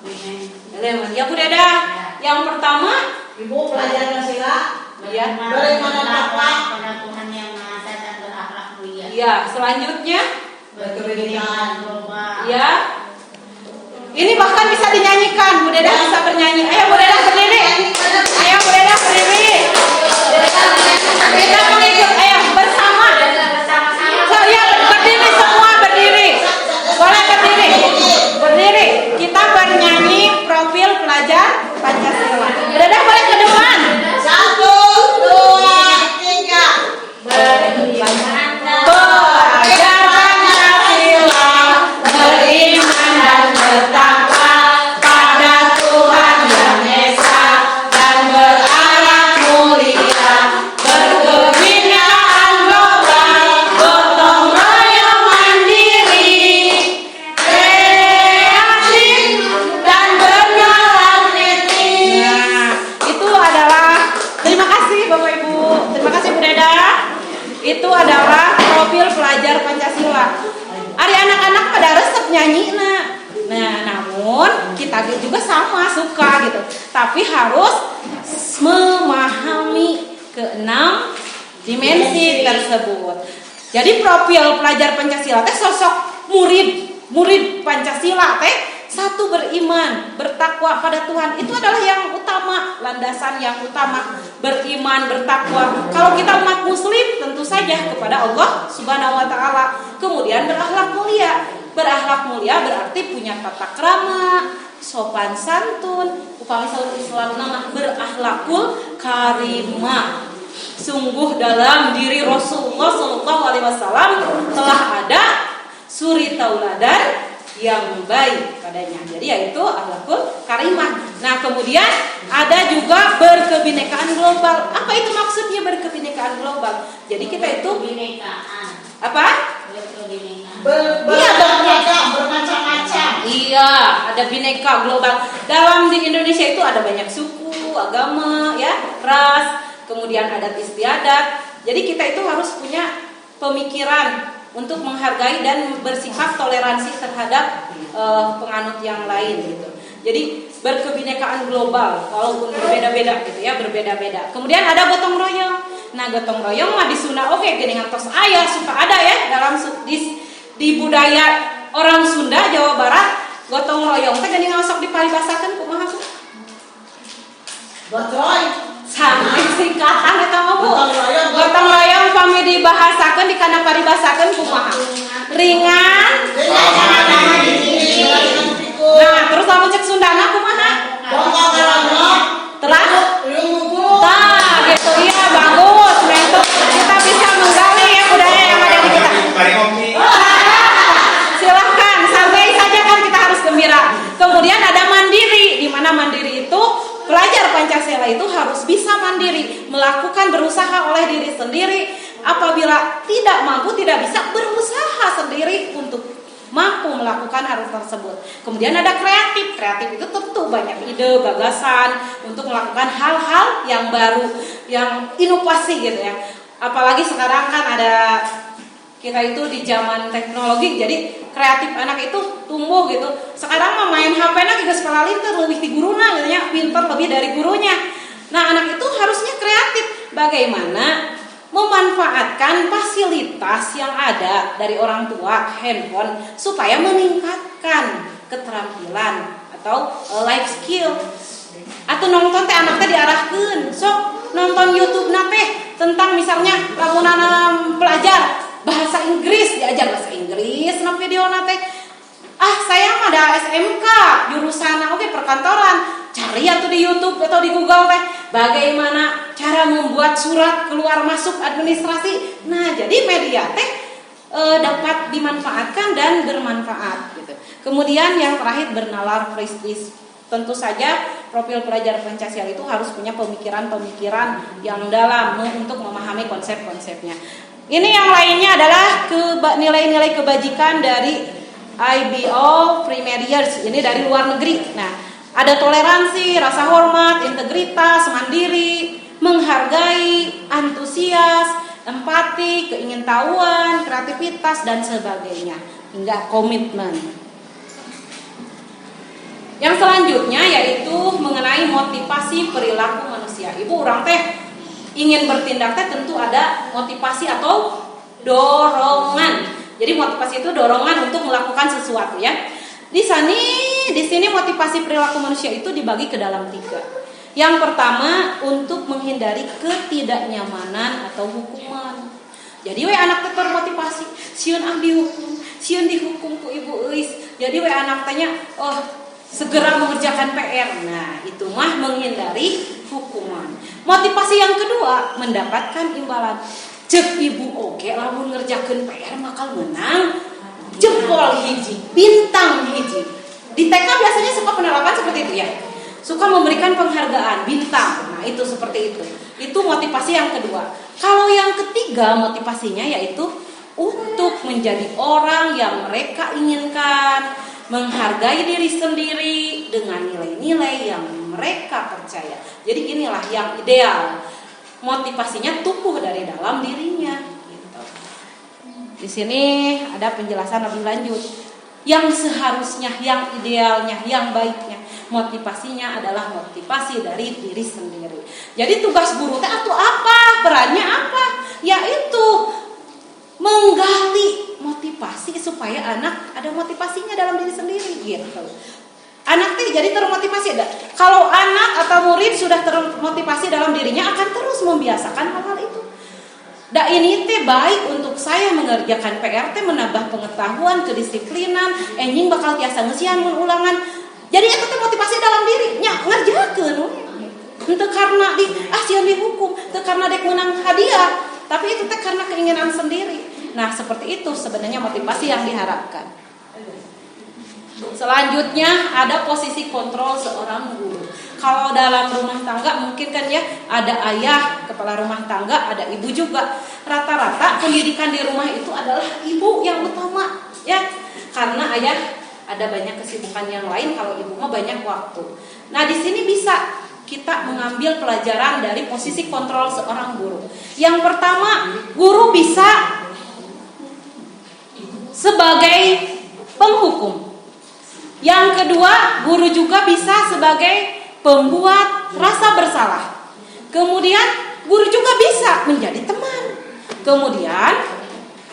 B: 6 elemen. Ya Bu Deda. Yang pertama,
E: Ibu pelajar Pancasila.
B: Ya.
E: Bagaimana takwa
D: pada Tuhan yang Maha Esa dan berakhlak mulia.
B: Ya, selanjutnya
E: berkepentingan
D: global.
B: ya. Ini bahkan bisa dinyanyikan. Bu Deda bisa bernyanyi. Ayo Bu Deda berdiri. Ayo Bu Deda berdiri. Kita mengikut. Ayo bersama. Saya berdiri semua berdiri. Boleh berdiri. Berdiri. Kita bernyanyi profil pelajar Pancasila. Bu Deda boleh ke depan.
E: 1, 2, 3.
B: Belajar Pancasila, beriman dan bertakwa pada Tuhan Yang Esa dan berakhlak mulia, berkebinekaan global, gotong royong mandiri, kreatif dan bernalar kritis. Nah, itu adalah, terima kasih Bapak Ibu, terima kasih Bu Deda. Itu adalah profil pelajar Pancasila. Ada anak-anak pada resep nyanyi nah, namun kita juga sama suka gitu. Tapi harus memahami keenam dimensi tersebut. Jadi profil pelajar Pancasila teh sosok murid Pancasila teh satu, beriman, bertakwa pada Tuhan. Itu adalah yang utama, landasan yang utama. Beriman, bertakwa. Kalau kita umat muslim tentu saja kepada Allah Subhanahu wa taala. Kemudian berakhlak mulia. Berakhlak mulia berarti punya tata krama, sopan santun. Upami salat Islam nama berakhlakul karimah. Sungguh dalam diri Rasulullah SAW telah ada suri tauladan yang baik padanya. Jadi yaitu akhlakul karimah. Nah, kemudian ada juga berkebinekaan global. Apa itu maksudnya berkebinekaan global? Jadi kita itu
D: Kebinekaan.
B: apa?
D: Bermacam-macam.
B: Iya, ada bineka global. Dalam di Indonesia itu ada banyak suku, agama, ya, ras. kemudian adat istiadat. Jadi kita itu harus punya pemikiran untuk menghargai dan bersikap toleransi terhadap penganut yang lain gitu. Jadi berkebinekaan global walaupun berbeda-beda gitu ya, berbeda-beda. Kemudian ada gotong royong. Nah, gotong royong mah di Sunda oke geuningan tos aya suka ada ya dalam di budaya orang Sunda Jawa Barat. Gotong royong teh geuningan sok diparibasakeun kumaha?
E: Bocoy.
B: Sampai singkatan eta mah Bu.
E: Gotong royong.
B: Gotong royong pami dibahasakeun dikana paribasakeun kumaha? Ringan. Nah, terus lamun cek Sundana kumaha? Terang. Tah, gitu iya bagus. Nah, itu kita bisa menggali ya budaya yang ada di kita. Silahkan, santai saja kan kita harus gembira. Kemudian ada mandiri, di mana mandiri itu pelajar Pancasila itu harus bisa mandiri, melakukan berusaha oleh diri sendiri. Apabila tidak mampu, tidak bisa berusaha sendiri untuk mampu melakukan hal tersebut. Kemudian ada kreatif. Kreatif itu tentu banyak ide, gagasan untuk melakukan hal-hal yang baru, yang inovasi gitu ya. Apalagi sekarang kan ada kita itu di zaman teknologi, jadi kreatif anak itu tumbuh gitu. Sekarang mah main HP-na juga sekolah linter lebih di guruna gitu ya, pintar lebih dari gurunya. Nah, anak itu harusnya kreatif. Bagaimana memanfaatkan fasilitas yang ada dari orang tua, handphone, supaya meningkatkan keterampilan atau life skill. Atau nonton teh anak teh diarahkeun, sok nonton YouTube teh tentang misalnya lamunana pelajar bahasa Inggris, diajar bahasa Inggris na video teh. Saya mah ada SMK jurusan oke perkantoran. Cari atau di YouTube atau di Google teh bagaimana cara membuat surat keluar masuk administrasi. Nah, jadi media teh dapat dimanfaatkan dan bermanfaat gitu. Kemudian yang terakhir bernalar prestis. Tentu saja profil pelajar Pancasila itu harus punya pemikiran-pemikiran yang dalam untuk memahami konsep-konsepnya. Ini yang lainnya adalah nilai-nilai kebajikan dari IBO Primariers. Ini dari luar negeri. Nah, ada toleransi, rasa hormat, integritas, mandiri, menghargai, antusias, empati, keingintahuan, kreativitas, dan sebagainya. Hingga komitmen. Yang selanjutnya yaitu mengenai motivasi perilaku manusia. Ibu orang teh ingin bertindak teh tentu ada motivasi atau dorongan. Jadi motivasi itu dorongan untuk melakukan sesuatu ya. Di sini motivasi perilaku manusia itu dibagi ke dalam 3. Yang pertama untuk menghindari ketidaknyamanan atau hukuman. Jadi we anak teh termotivasi, sieun dihukum, sieun dihukum ku ibu euis. Jadi we anak tanya, segera mengerjakan PR. Nah, itu mah menghindari hukuman. Motivasi yang kedua mendapatkan imbalan. Cek ibu oke lamun ngerjakeun PR bakal menang jempol hiji, bintang hiji. Di TK biasanya suka penerapan seperti itu ya. Suka memberikan penghargaan bintang. Nah, itu seperti itu. Itu motivasi yang kedua. Kalau yang ketiga motivasinya yaitu untuk menjadi orang yang mereka inginkan, menghargai diri sendiri dengan nilai-nilai yang mereka percaya. Jadi inilah yang ideal. Motivasinya tumbuh dari dalam dirinya. Gitu. Di sini ada penjelasan lebih lanjut. Yang seharusnya, yang idealnya, yang baiknya, motivasinya adalah motivasi dari diri sendiri. Jadi tugas guru teh atau apa? Perannya apa? Yaitu menggali motivasi supaya anak ada motivasinya dalam diri sendiri gitu. Anak teh jadi termotivasi. Kalau anak atau murid sudah termotivasi dalam dirinya akan terus membiasakan hal-hal itu. Ini teh baik untuk saya mengerjakan PR teh menambah pengetahuan, kedisiplinan, enjing bakal tiasa ngesian mun ulangan. Jadi itu teh motivasi dalam diri nya ngerjakeun. Henteu karena sieun dihukum, teu karena dek menang hadiah, tapi itu teh karena keinginan sendiri. Nah, seperti itu sebenarnya motivasi yang diharapkan. Selanjutnya ada posisi kontrol seorang guru. Kalau dalam rumah tangga mungkin kan ya ada ayah kepala rumah tangga, ada ibu juga. Rata-rata pendidikan di rumah itu adalah ibu yang utama ya. Karena ayah ada banyak kesibukan yang lain, kalau ibu mah banyak waktu. Nah, di sini bisa kita mengambil pelajaran dari posisi kontrol seorang guru. Yang pertama, guru bisa sebagai penghukum. Yang kedua, guru juga bisa sebagai pembuat rasa bersalah. Kemudian, guru juga bisa menjadi teman. Kemudian,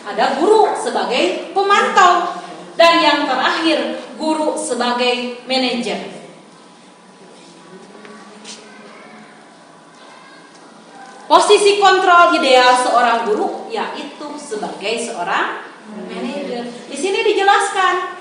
B: ada guru sebagai pemantau. Dan yang terakhir, guru sebagai manajer. Posisi kontrol ideal seorang guru yaitu sebagai seorang manajer. Di sini dijelaskan,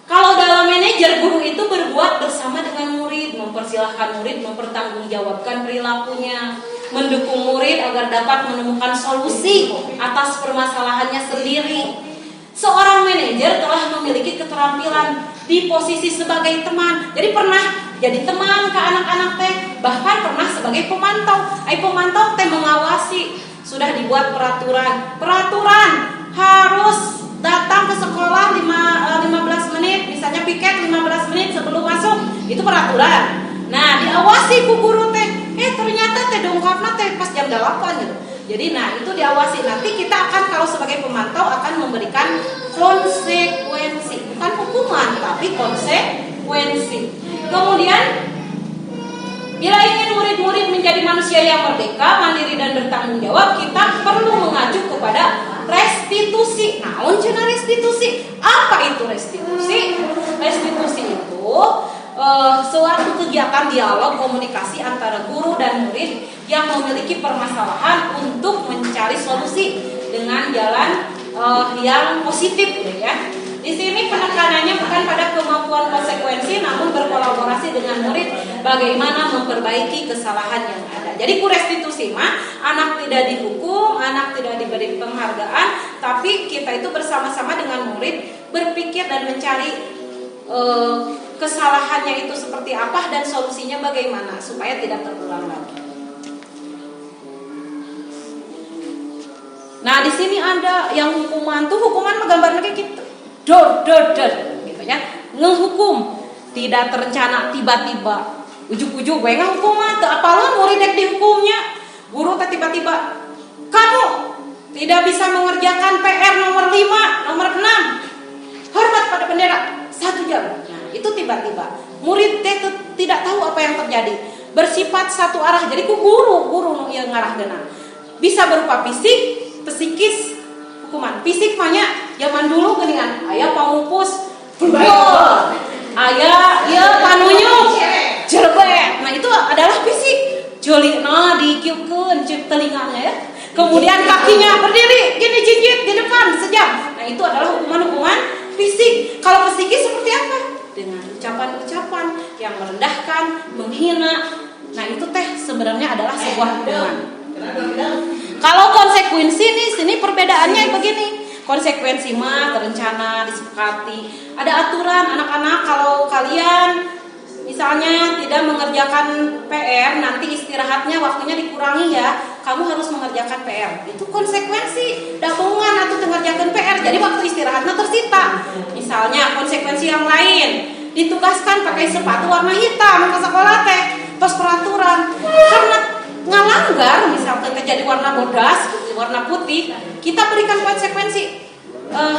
B: kalau dalam manajer, guru itu berbuat bersama dengan murid, mempersilahkan murid mempertanggungjawabkan perilakunya, mendukung murid agar dapat menemukan solusi atas permasalahannya sendiri. Seorang manajer telah memiliki keterampilan di posisi sebagai teman. Jadi pernah jadi teman ke anak-anak teh, bahkan pernah sebagai pemantau. Pemantau teh mengawasi, sudah dibuat peraturan. Peraturan harus datang ke sekolah 15 menit, misalnya piket 15 menit sebelum masuk. Itu peraturan. Nah, diawasi ku guru teh. Ternyata teh dongkapna teh pas jam 8 gitu. Jadi itu diawasi. Nanti kita akan, kalau sebagai pemantau, akan memberikan konsekuensi, bukan hukuman tapi konsekuensi. Kemudian, bila ingin murid-murid menjadi manusia yang merdeka, mandiri dan bertanggung jawab, kita perlu mengacu kepada restitusi. Naon cenah restitusi? Apa itu restitusi? Restitusi itu suatu kegiatan dialog komunikasi antara guru dan murid yang memiliki permasalahan untuk mencari solusi dengan jalan yang positif, ya. Di sini penekanannya bukan pada kemampuan konsekuensi, namun berkolaborasi dengan murid bagaimana memperbaiki kesalahan yang ada. Jadi restitusi mah anak tidak dihukum, anak tidak diberi penghargaan, tapi kita itu bersama-sama dengan murid berpikir dan mencari kesalahannya itu seperti apa dan solusinya bagaimana supaya tidak terulang lagi. Nah, di sini ada yang hukuman tuh, hukuman menggambarnya kayak gitu. Dor gitu ya. Ngehukum tidak terencana, tiba-tiba ujuk-ujuk gue ngahukum mah teu apalon murid dek dihukumnya. Guru teh tiba-tiba, kamu tidak bisa mengerjakan PR nomor 5, nomor 6. Hormat pada bendera 1 jam. Nah, itu tiba-tiba murid teh tidak tahu apa yang terjadi. Bersifat satu arah. Jadi ku guru yang ngarahkeuna. Bisa berupa fisik, psikis, hukuman. Fisik mahnya zaman dulu geuningan aya pamupus, aya ieu panunyuk, jerbek. Nah, itu adalah fisik. Jeulina dikieukeun ceuk telinganya, ya. Kemudian kakinya berdiri gini jinjit di depan sejam. Nah, itu adalah hukuman-hukuman fisik. Kalau psikis seperti apa? Dengan ucapan-ucapan yang merendahkan, menghina. Nah, itu teh sebenarnya adalah sebuah hukuman. Kalau konsekuensi nih, sini perbedaannya begini. Konsekuensi mah terencana, disepakati. Ada aturan, anak-anak kalau kalian misalnya tidak mengerjakan PR, nanti istirahatnya waktunya dikurangi ya. Kamu harus mengerjakan PR. Itu konsekuensi. Dapungan atau mengerjakan PR. Jadi waktu istirahatnya tersita. Misalnya konsekuensi yang lain, ditugaskan pakai sepatu warna hitam ke sekolah teh. Terus peraturan. Karena ngalanggar, misalkan terjadi warna bodas, warna putih, kita berikan konsekuensi.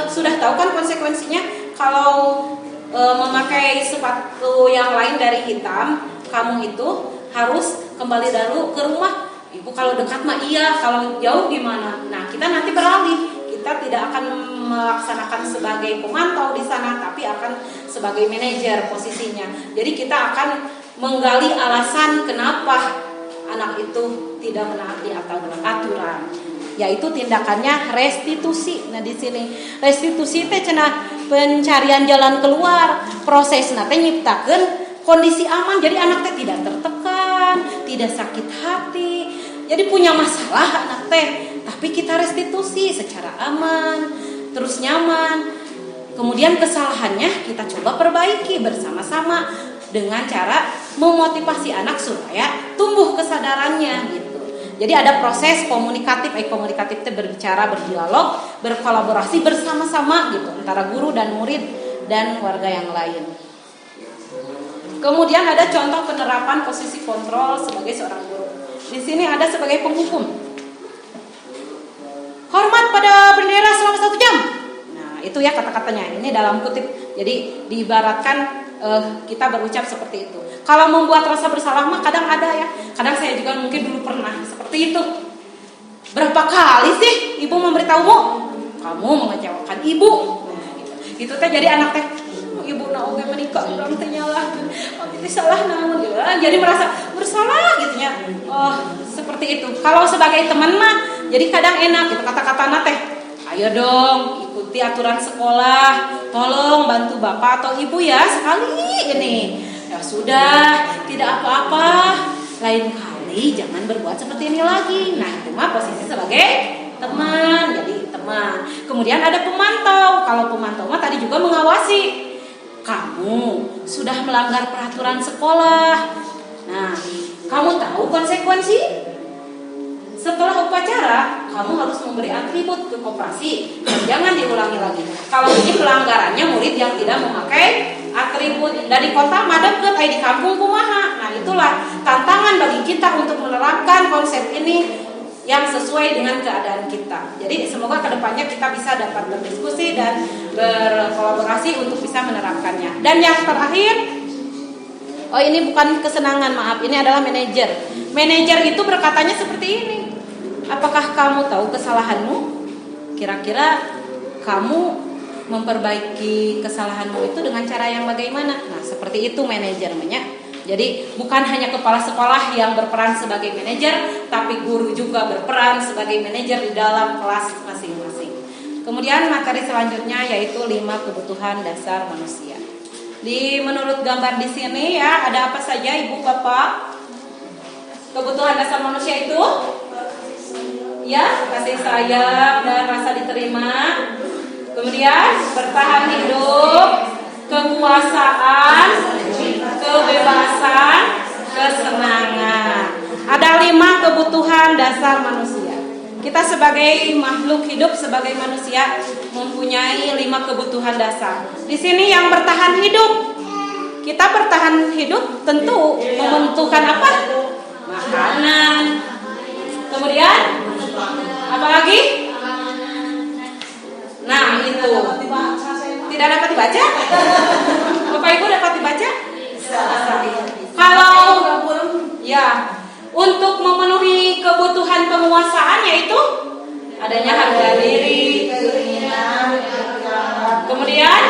B: Sudah tahu kan konsekuensinya? Kalau memakai sepatu yang lain dari hitam, kamu itu harus kembali dulu ke rumah. Ibu kalau dekat mah iya, kalau jauh gimana? Nah, kita nanti beralih. Kita tidak akan melaksanakan sebagai pemantau di sana, tapi akan sebagai manajer posisinya. Jadi kita akan menggali alasan kenapa anak itu tidak menaati aturan, yaitu tindakannya restitusi. Nah, di sini restitusi teh cenah pencarian jalan keluar, prosesna teh nyiptakeun kondisi aman. Jadi anak teh tidak tertekan, tidak sakit hati. Jadi punya masalah anak teh, tapi kita restitusi secara aman, terus nyaman. Kemudian kesalahannya kita coba perbaiki bersama-sama dengan cara memotivasi anak supaya tumbuh kesadarannya gitu. Jadi ada proses komunikatif, komunikatif itu berbicara, berdialog, berkolaborasi bersama-sama gitu antara guru dan murid dan warga yang lain. Kemudian ada contoh penerapan posisi kontrol sebagai seorang guru. Di sini ada sebagai penghukum. Hormat pada bendera selama 1 jam. Nah, itu ya kata-katanya. Ini dalam kutip. Jadi diibaratkan kita berucap seperti itu. Kalau membuat rasa bersalah mah kadang ada ya. Kadang saya juga mungkin dulu pernah seperti itu. Berapa kali sih ibu memberitahumu? Kamu mengecewakan ibu. Nah, gitu. Itu teh jadi anak teh. Ibu naoge menikah urang teh nyalah. Abi teh salah naon gitu. Jadi merasa bersalah gitu ya. Oh, seperti itu. Kalau sebagai teman mah jadi kadang enak gitu kata-katana teh. Ayo dong, ikuti aturan sekolah. Tolong bantu bapak atau ibu ya sekali ini. Ya sudah, tidak apa-apa. Lain kali jangan berbuat seperti ini lagi. Nah, itu mah posisi sebagai teman, jadi teman. Kemudian ada pemantau. Kalau pemantau mah tadi juga mengawasi. Kamu sudah melanggar peraturan sekolah. Nah, kamu tahu konsekuensi? Setelah upacara, kamu harus memberi atribut ke koperasi dan jangan diulangi lagi. Kalau ini pelanggarannya murid yang tidak memakai atribut. Dari kota madep ke di kampung kumaha. Nah, itulah tantangan bagi kita untuk menerapkan konsep ini yang sesuai dengan keadaan kita. Jadi semoga kedepannya kita bisa dapat berdiskusi dan berkolaborasi untuk bisa menerapkannya. Dan yang terakhir, oh ini bukan kesenangan, maaf, ini adalah manajer. Manajer itu berkatanya seperti ini. Apakah kamu tahu kesalahanmu? Kira-kira kamu memperbaiki kesalahanmu itu dengan cara yang bagaimana? Nah, seperti itu manajernya. Jadi bukan hanya kepala sekolah yang berperan sebagai manajer, tapi guru juga berperan sebagai manajer di dalam kelas masing-masing. Kemudian materi selanjutnya yaitu 5 kebutuhan dasar manusia. Menurut gambar di sini ya, ada apa saja Ibu Bapak? Kebutuhan dasar manusia itu ya, kasih sayang dan rasa diterima. Kemudian bertahan hidup, kekuasaan, kebebasan, kesenangan. Ada 5 kebutuhan dasar manusia. Kita sebagai makhluk hidup, sebagai manusia mempunyai 5 kebutuhan dasar. Di sini yang bertahan hidup. Kita bertahan hidup tentu membutuhkan apa? Makanan. Kemudian apa lagi? Nah, itu. Tidak dapat dibaca? Bapak Ibu dapat dibaca? Kalau ya, untuk memenuhi kebutuhan penguasaan yaitu adanya harga diri. Kemudian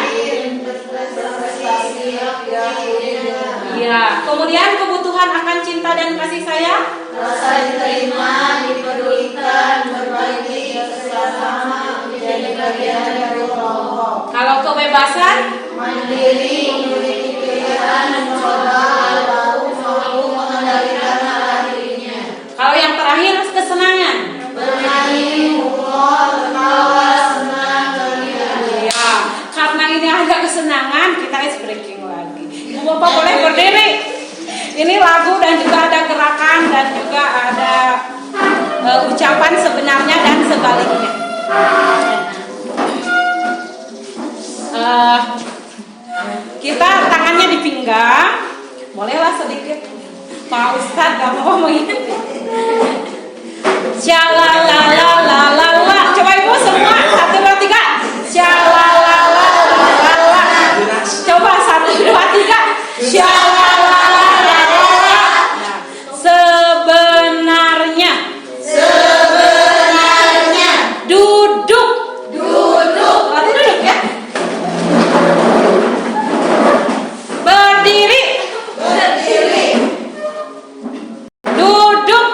B: ya, kemudian kebutuhan akan cinta dan kasih sayang,
D: rasa diterima, dipedulikan, berbagi, bersama, menjadi bagian dari kelompok.
B: Kalau kebebasan,
D: Mandiri, memiliki pilihan, mencoba, tahu, mampu mengendalikan arah dirinya.
B: kalau yang terakhir kesenangan,
D: Bernyanyi, humor, tertawa, senang, gembira.
B: ya, karena ini ada kesenangan, kita ice breaking lagi. Ibu Bapak boleh berdiri. Ini lagu dan juga ada gerakan dan juga ada ucapan sebenarnya dan sebaliknya. Kita tangannya di pinggang, bolehlah sedikit. Pak Ustadz gak mau mengikuti. Shalalalalala. Coba Ibu semua 1, 2, 3. Shalalalalala. Coba 1, 2, 3. Shalalalalala. Sebenarnya. Duduk. Berarti duduk ya. Berdiri. Duduk.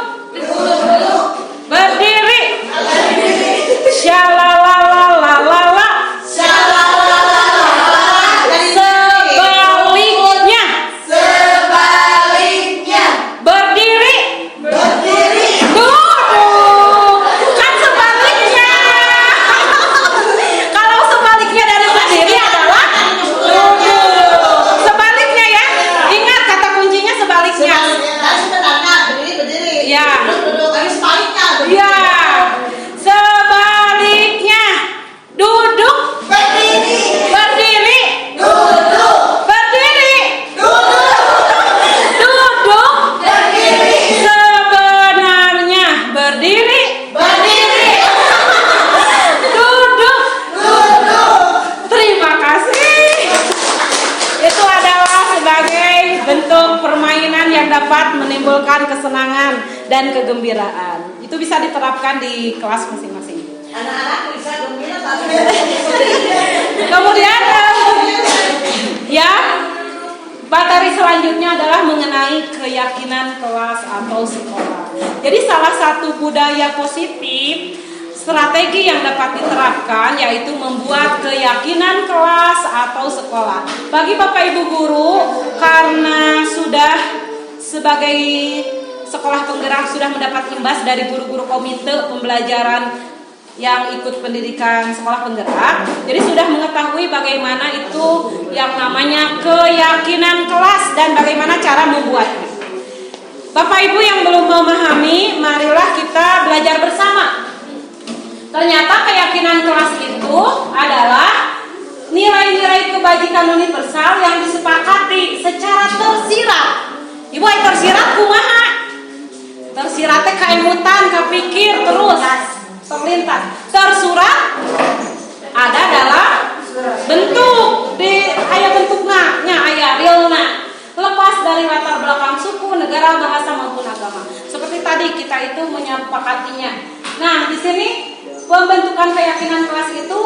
B: Berdiri. dapat menimbulkan kesenangan dan kegembiraan. Itu bisa diterapkan di kelas masing-masing.
E: Anak-anak bisa gembira tapi
B: Kemudian ya, materi selanjutnya adalah mengenai keyakinan kelas atau sekolah. Jadi salah satu budaya positif strategi yang dapat diterapkan yaitu membuat keyakinan kelas atau sekolah. Bagi Bapak Ibu guru, karena sudah sebagai sekolah penggerak sudah mendapat imbas dari guru-guru komite pembelajaran yang ikut pendidikan sekolah penggerak, jadi sudah mengetahui bagaimana itu yang namanya keyakinan kelas dan bagaimana cara membuatnya. Bapak Ibu yang belum memahami, marilah kita belajar bersama. Ternyata keyakinan kelas itu adalah nilai-nilai kebajikan universal yang disepakati secara tersirat. Ibu ay tersirat kumaha? Tersirat teh kaemutan, kapikir terus terlintas. Tersurat ada dalam bentuk di aya bentukna, nya aya realna. Lepas dari latar belakang suku, negara, bahasa maupun agama. Seperti tadi kita itu menyepakatinya. Nah, di sini pembentukan keyakinan kelas itu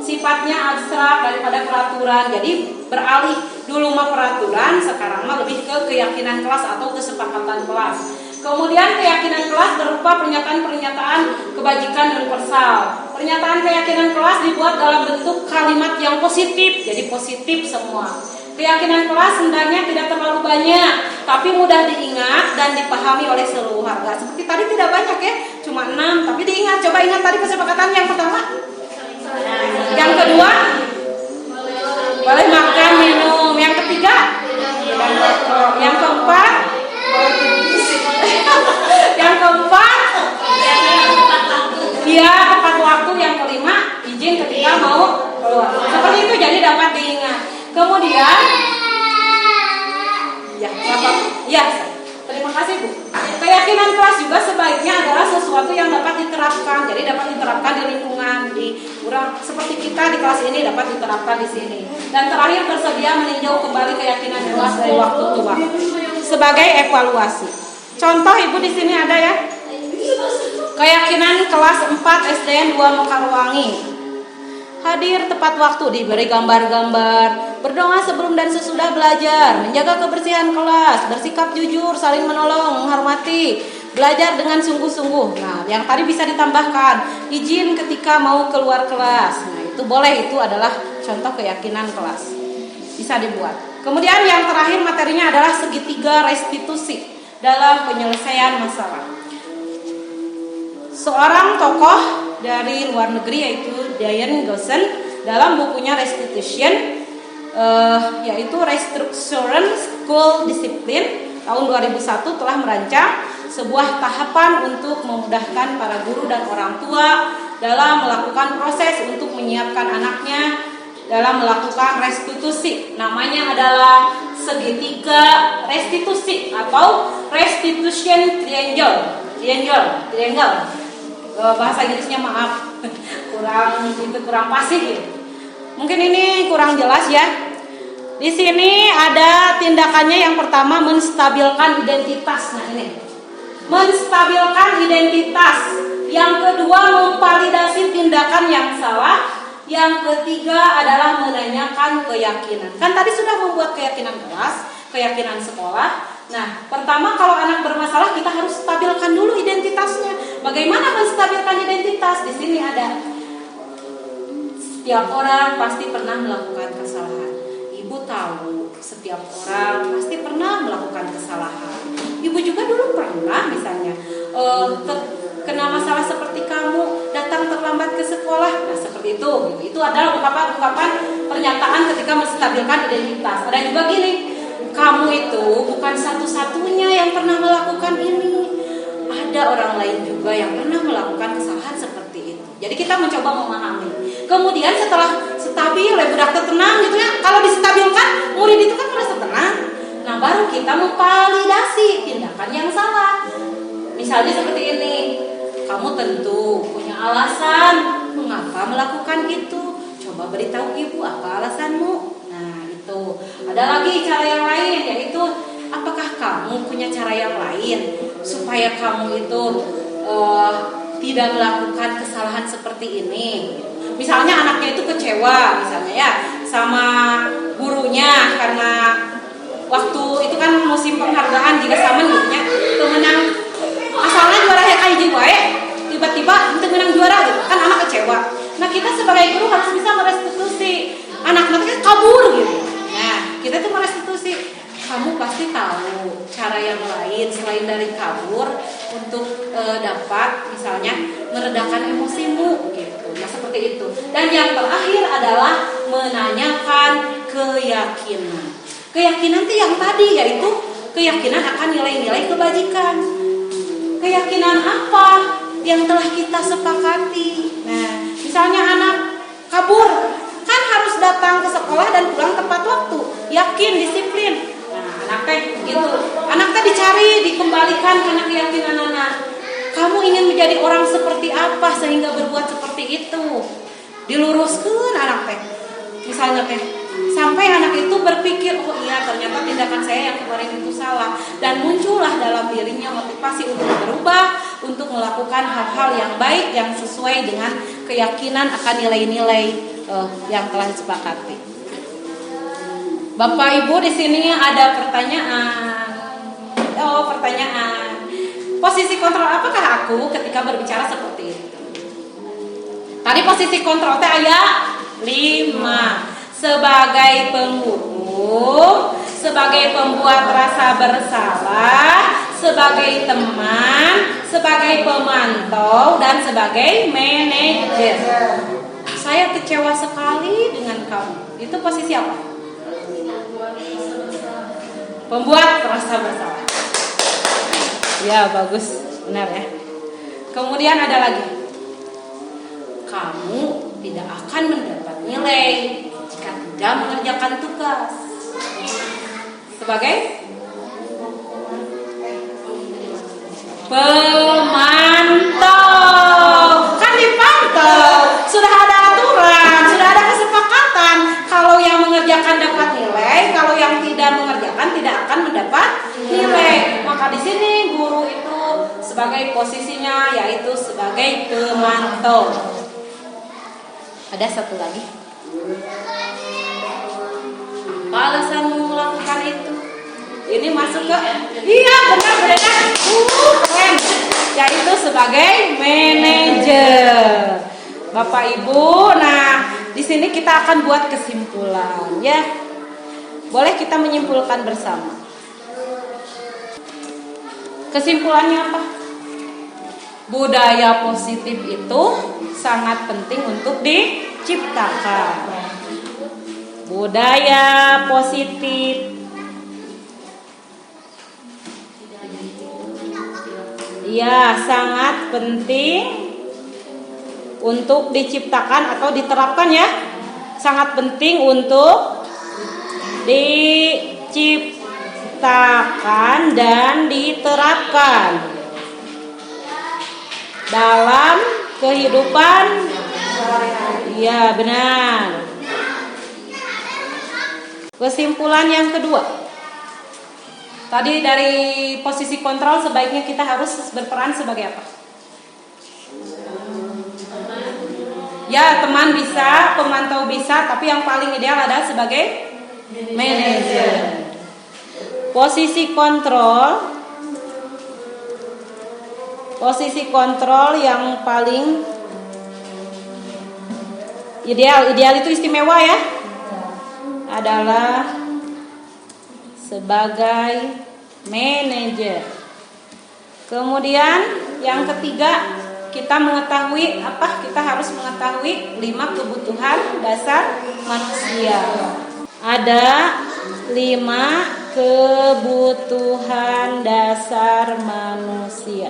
B: sifatnya abstrak daripada peraturan. Jadi beralih dulu mah peraturan, sekarang mah lebih ke keyakinan kelas atau kesepakatan kelas. Kemudian keyakinan kelas berupa pernyataan-pernyataan kebajikan universal. Pernyataan keyakinan kelas dibuat dalam bentuk kalimat yang positif, jadi positif semua. Keyakinan kelas hendaknya tidak terlalu banyak, tapi mudah diingat dan dipahami oleh seluruh warga. Seperti tadi tidak banyak ya, cuma 6, tapi diingat. Coba ingat tadi kesepakatan yang pertama. Yang kedua, boleh makan, minum. Yang ketiga, yang keempat, ya tepat waktu. Yang kelima, izin ketika mau keluar. Seperti itu, jadi dapat diingat. Kemudian, ya, terima kasih Bu. Keyakinan kelas juga sebaiknya adalah sesuatu yang dapat diterapkan. Jadi dapat diterapkan di lingkungan, di kurang seperti kita di kelas ini dapat diterapkan di sini. Dan terakhir, bersedia meninjau kembali keyakinan kelas dari waktu ke waktu sebagai evaluasi. Contoh Ibu di sini ada ya. Keyakinan kelas 4 SDN 2 Mekarwangi. Hadir tepat waktu, diberi gambar-gambar, berdoa sebelum dan sesudah belajar, menjaga kebersihan kelas, bersikap jujur, saling menolong, menghormati, belajar dengan sungguh-sungguh. Nah, yang tadi bisa ditambahkan, izin ketika mau keluar kelas. Nah, itu boleh, itu adalah contoh keyakinan kelas. Bisa dibuat. Kemudian yang terakhir materinya adalah segitiga restitusi dalam penyelesaian masalah. Seorang tokoh dari luar negeri yaitu Diane Goshen dalam bukunya Restitution yaitu Restructuring School Discipline tahun 2001 telah merancang sebuah tahapan untuk memudahkan para guru dan orang tua dalam melakukan proses untuk menyiapkan anaknya dalam melakukan restitusi. Namanya adalah segitiga restitusi atau Restitution Triangle. Bahasa Inggrisnya maaf kurang fasih ya. Mungkin ini kurang jelas ya. Di sini ada tindakannya. Yang pertama, menstabilkan identitas. Nah ini, menstabilkan identitas. Yang kedua, memvalidasi tindakan yang salah. Yang ketiga adalah menanyakan keyakinan. Kan tadi sudah membuat keyakinan kelas, keyakinan sekolah. Nah, pertama kalau anak bermasalah kita harus stabilkan dulu identitasnya. Bagaimana menstabilkan identitas? Di sini ada. Setiap orang pasti pernah melakukan kesalahan. Ibu tahu, setiap orang pasti pernah melakukan kesalahan. Ibu juga dulu pernah misalnya kena masalah seperti kamu, datang terlambat ke sekolah. Nah, seperti itu. Itu adalah ungkapan-ungkapan pernyataan ketika menstabilkan identitas. Ada juga gini. Kamu itu bukan satu-satunya yang pernah melakukan ini. Ada orang lain juga yang pernah melakukan kesalahan seperti itu. Jadi kita mencoba memahami. Kemudian setelah stabil, budak tenang gitu ya. Kalau distabilkan, murid itu kan merasa tenang. Nah, baru kita memvalidasi tindakan yang salah. Misalnya seperti ini. Kamu tentu punya alasan mengapa melakukan itu. Coba beritahu ibu apa alasanmu. Ada lagi cara yang lain, yaitu apakah kamu punya punya cara yang lain supaya kamu itu tidak melakukan kesalahan seperti ini. Misalnya anaknya itu kecewa misalnya ya sama gurunya karena waktu itu kan musim penghargaan jika sama gurunya menang asalnya juara kayak wae tiba-tiba itu menang juara gitu kan anak kecewa. Nah kita sebagai guru harus bisa merestitusi anak-anaknya kabur gitu. Nah kita tuh merestitusi. Kamu pasti tahu cara yang lain selain dari kabur untuk dapat misalnya meredakan emosimu gitu. Nah seperti itu. Dan yang terakhir adalah menanyakan keyakinan. Keyakinan itu yang tadi yaitu keyakinan akan nilai-nilai kebajikan. Keyakinan apa yang telah kita sepakati? Nah misalnya anak kabur kan harus datang ke sekolah dan pulang tepat waktu. Yakin, disiplin. Anak teh gitu, anak teh dicari, dikembalikan karena keyakinan anak. Kamu ingin menjadi orang seperti apa sehingga berbuat seperti itu? Diluruskan anak teh. Misalnya teh, sampai anak itu berpikir, oh iya ternyata tindakan saya yang kemarin itu salah, dan muncullah dalam dirinya motivasi untuk berubah, untuk melakukan hal-hal yang baik yang sesuai dengan keyakinan akan nilai-nilai yang telah disepakati. Bapak Ibu di sini ada pertanyaan. Pertanyaan. Posisi kontrol apakah aku ketika berbicara seperti itu? Tadi posisi kontrol teh aya 5. Sebagai penghukum, sebagai pembuat rasa bersalah, sebagai teman, sebagai pemantau dan sebagai manajer. Saya kecewa sekali dengan kamu. Itu posisi apa? Pembuat rasa bersalah. Ya bagus, benar ya. Kemudian ada lagi. Kamu tidak akan mendapat nilai jika tidak mengerjakan tugas. Sebagai pemantau. Kan dipantau. Sudah ada aturan, sudah ada kesepakatan. Kalau yang mengerjakan dapat nilai, kalau yang tidak mengerjakan tidak akan mendapat nilai. Maka di sini guru itu sebagai posisinya yaitu sebagai pemantau. Ada satu lagi. Apa alasanmu melakukan itu? Ini masuk ke iya benar. Keren. Yaitu sebagai manajer. Bapak Ibu, nah di sini kita akan buat kesimpulan ya. Boleh kita menyimpulkan bersama. Kesimpulannya apa? Budaya positif itu sangat penting untuk diciptakan. Budaya positif. Ya, sangat penting untuk diciptakan atau diterapkan ya. Sangat penting untuk diciptakan dan diterapkan dalam kehidupan. Ya, benar. Kesimpulan yang kedua. Tadi dari posisi kontrol sebaiknya kita harus berperan sebagai apa? Ya, teman bisa, pemantau bisa, tapi yang paling ideal adalah sebagai manajer. Posisi kontrol yang paling ideal itu istimewa ya, adalah sebagai manajer. Kemudian yang ketiga, kita mengetahui apa? Kita harus mengetahui 5 kebutuhan dasar manusia. Ada 5 kebutuhan dasar manusia.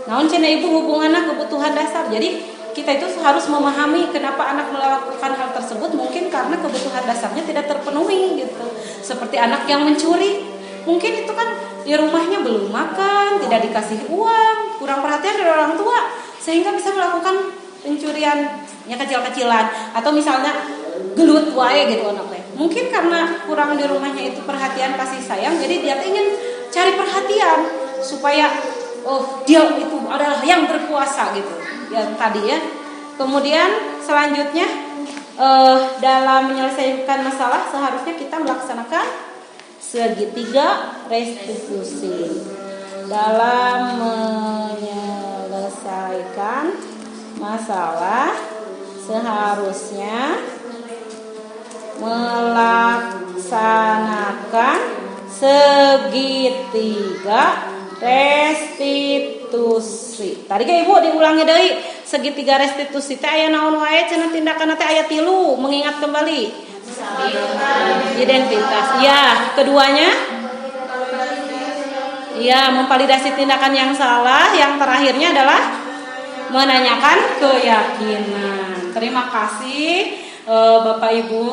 B: Naon cenah ibu hubunganna kebutuhan dasar. Jadi kita itu harus memahami kenapa anak melakukan hal tersebut, mungkin karena kebutuhan dasarnya tidak terpenuhi gitu. Seperti anak yang mencuri, mungkin itu kan di rumahnya belum makan, tidak dikasih uang, kurang perhatian dari orang tua, sehingga bisa melakukan pencurian yang kecil-kecilan. Atau misalnya gelut wae gitu anaknya. Mungkin karena kurang di rumahnya itu perhatian kasih sayang, jadi dia ingin cari diberi perhatian supaya dia itu adalah yang berkuasa gitu. Yang tadi ya. Kemudian selanjutnya dalam menyelesaikan masalah seharusnya kita melaksanakan segitiga restitusi. Dalam menyelesaikan masalah seharusnya melaksanakan segitiga restitusi. Tadi ke Ibu diulangi deui, segitiga restitusi teh aya naon wae cenah tindakan teh aya 3, mengingat kembali. Identitas. Ya, keduanya ya, memvalidasi tindakan yang salah. Yang terakhirnya adalah menanyakan keyakinan. Terima kasih Bapak Ibu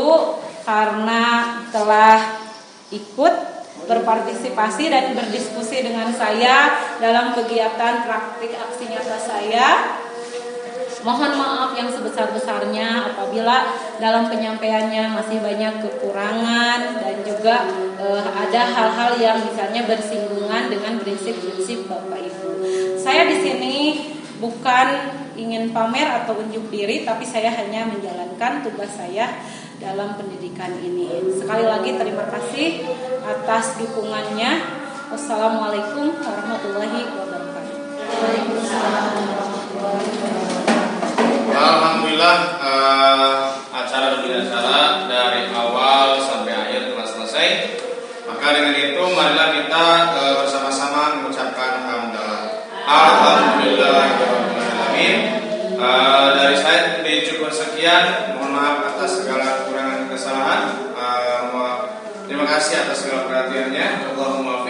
B: karena telah ikut berpartisipasi dan berdiskusi dengan saya dalam kegiatan praktik aksi nyata saya. Mohon maaf yang sebesar-besarnya apabila dalam penyampaiannya masih banyak kekurangan dan juga ada hal-hal yang misalnya bersinggungan dengan prinsip-prinsip Bapak Ibu. Saya di sini bukan ingin pamer atau unjuk diri, tapi saya hanya menjalankan tugas saya dalam pendidikan ini. Sekali lagi terima kasih atas dukungannya. Wassalamualaikum warahmatullahi wabarakatuh. Waalaikumsalam warahmatullahi wabarakatuh.
A: Alhamdulillah, acara demi acara dari awal sampai akhir telah selesai. Maka dengan itu marilah kita bersama-sama mengucapkan hamdalah. Alhamdulillahirobbilalamin. Dari saya cukup sekian. Mohon maaf atas segala kekurangan dan kesalahan. Terima kasih atas segala perhatiannya. Allahumma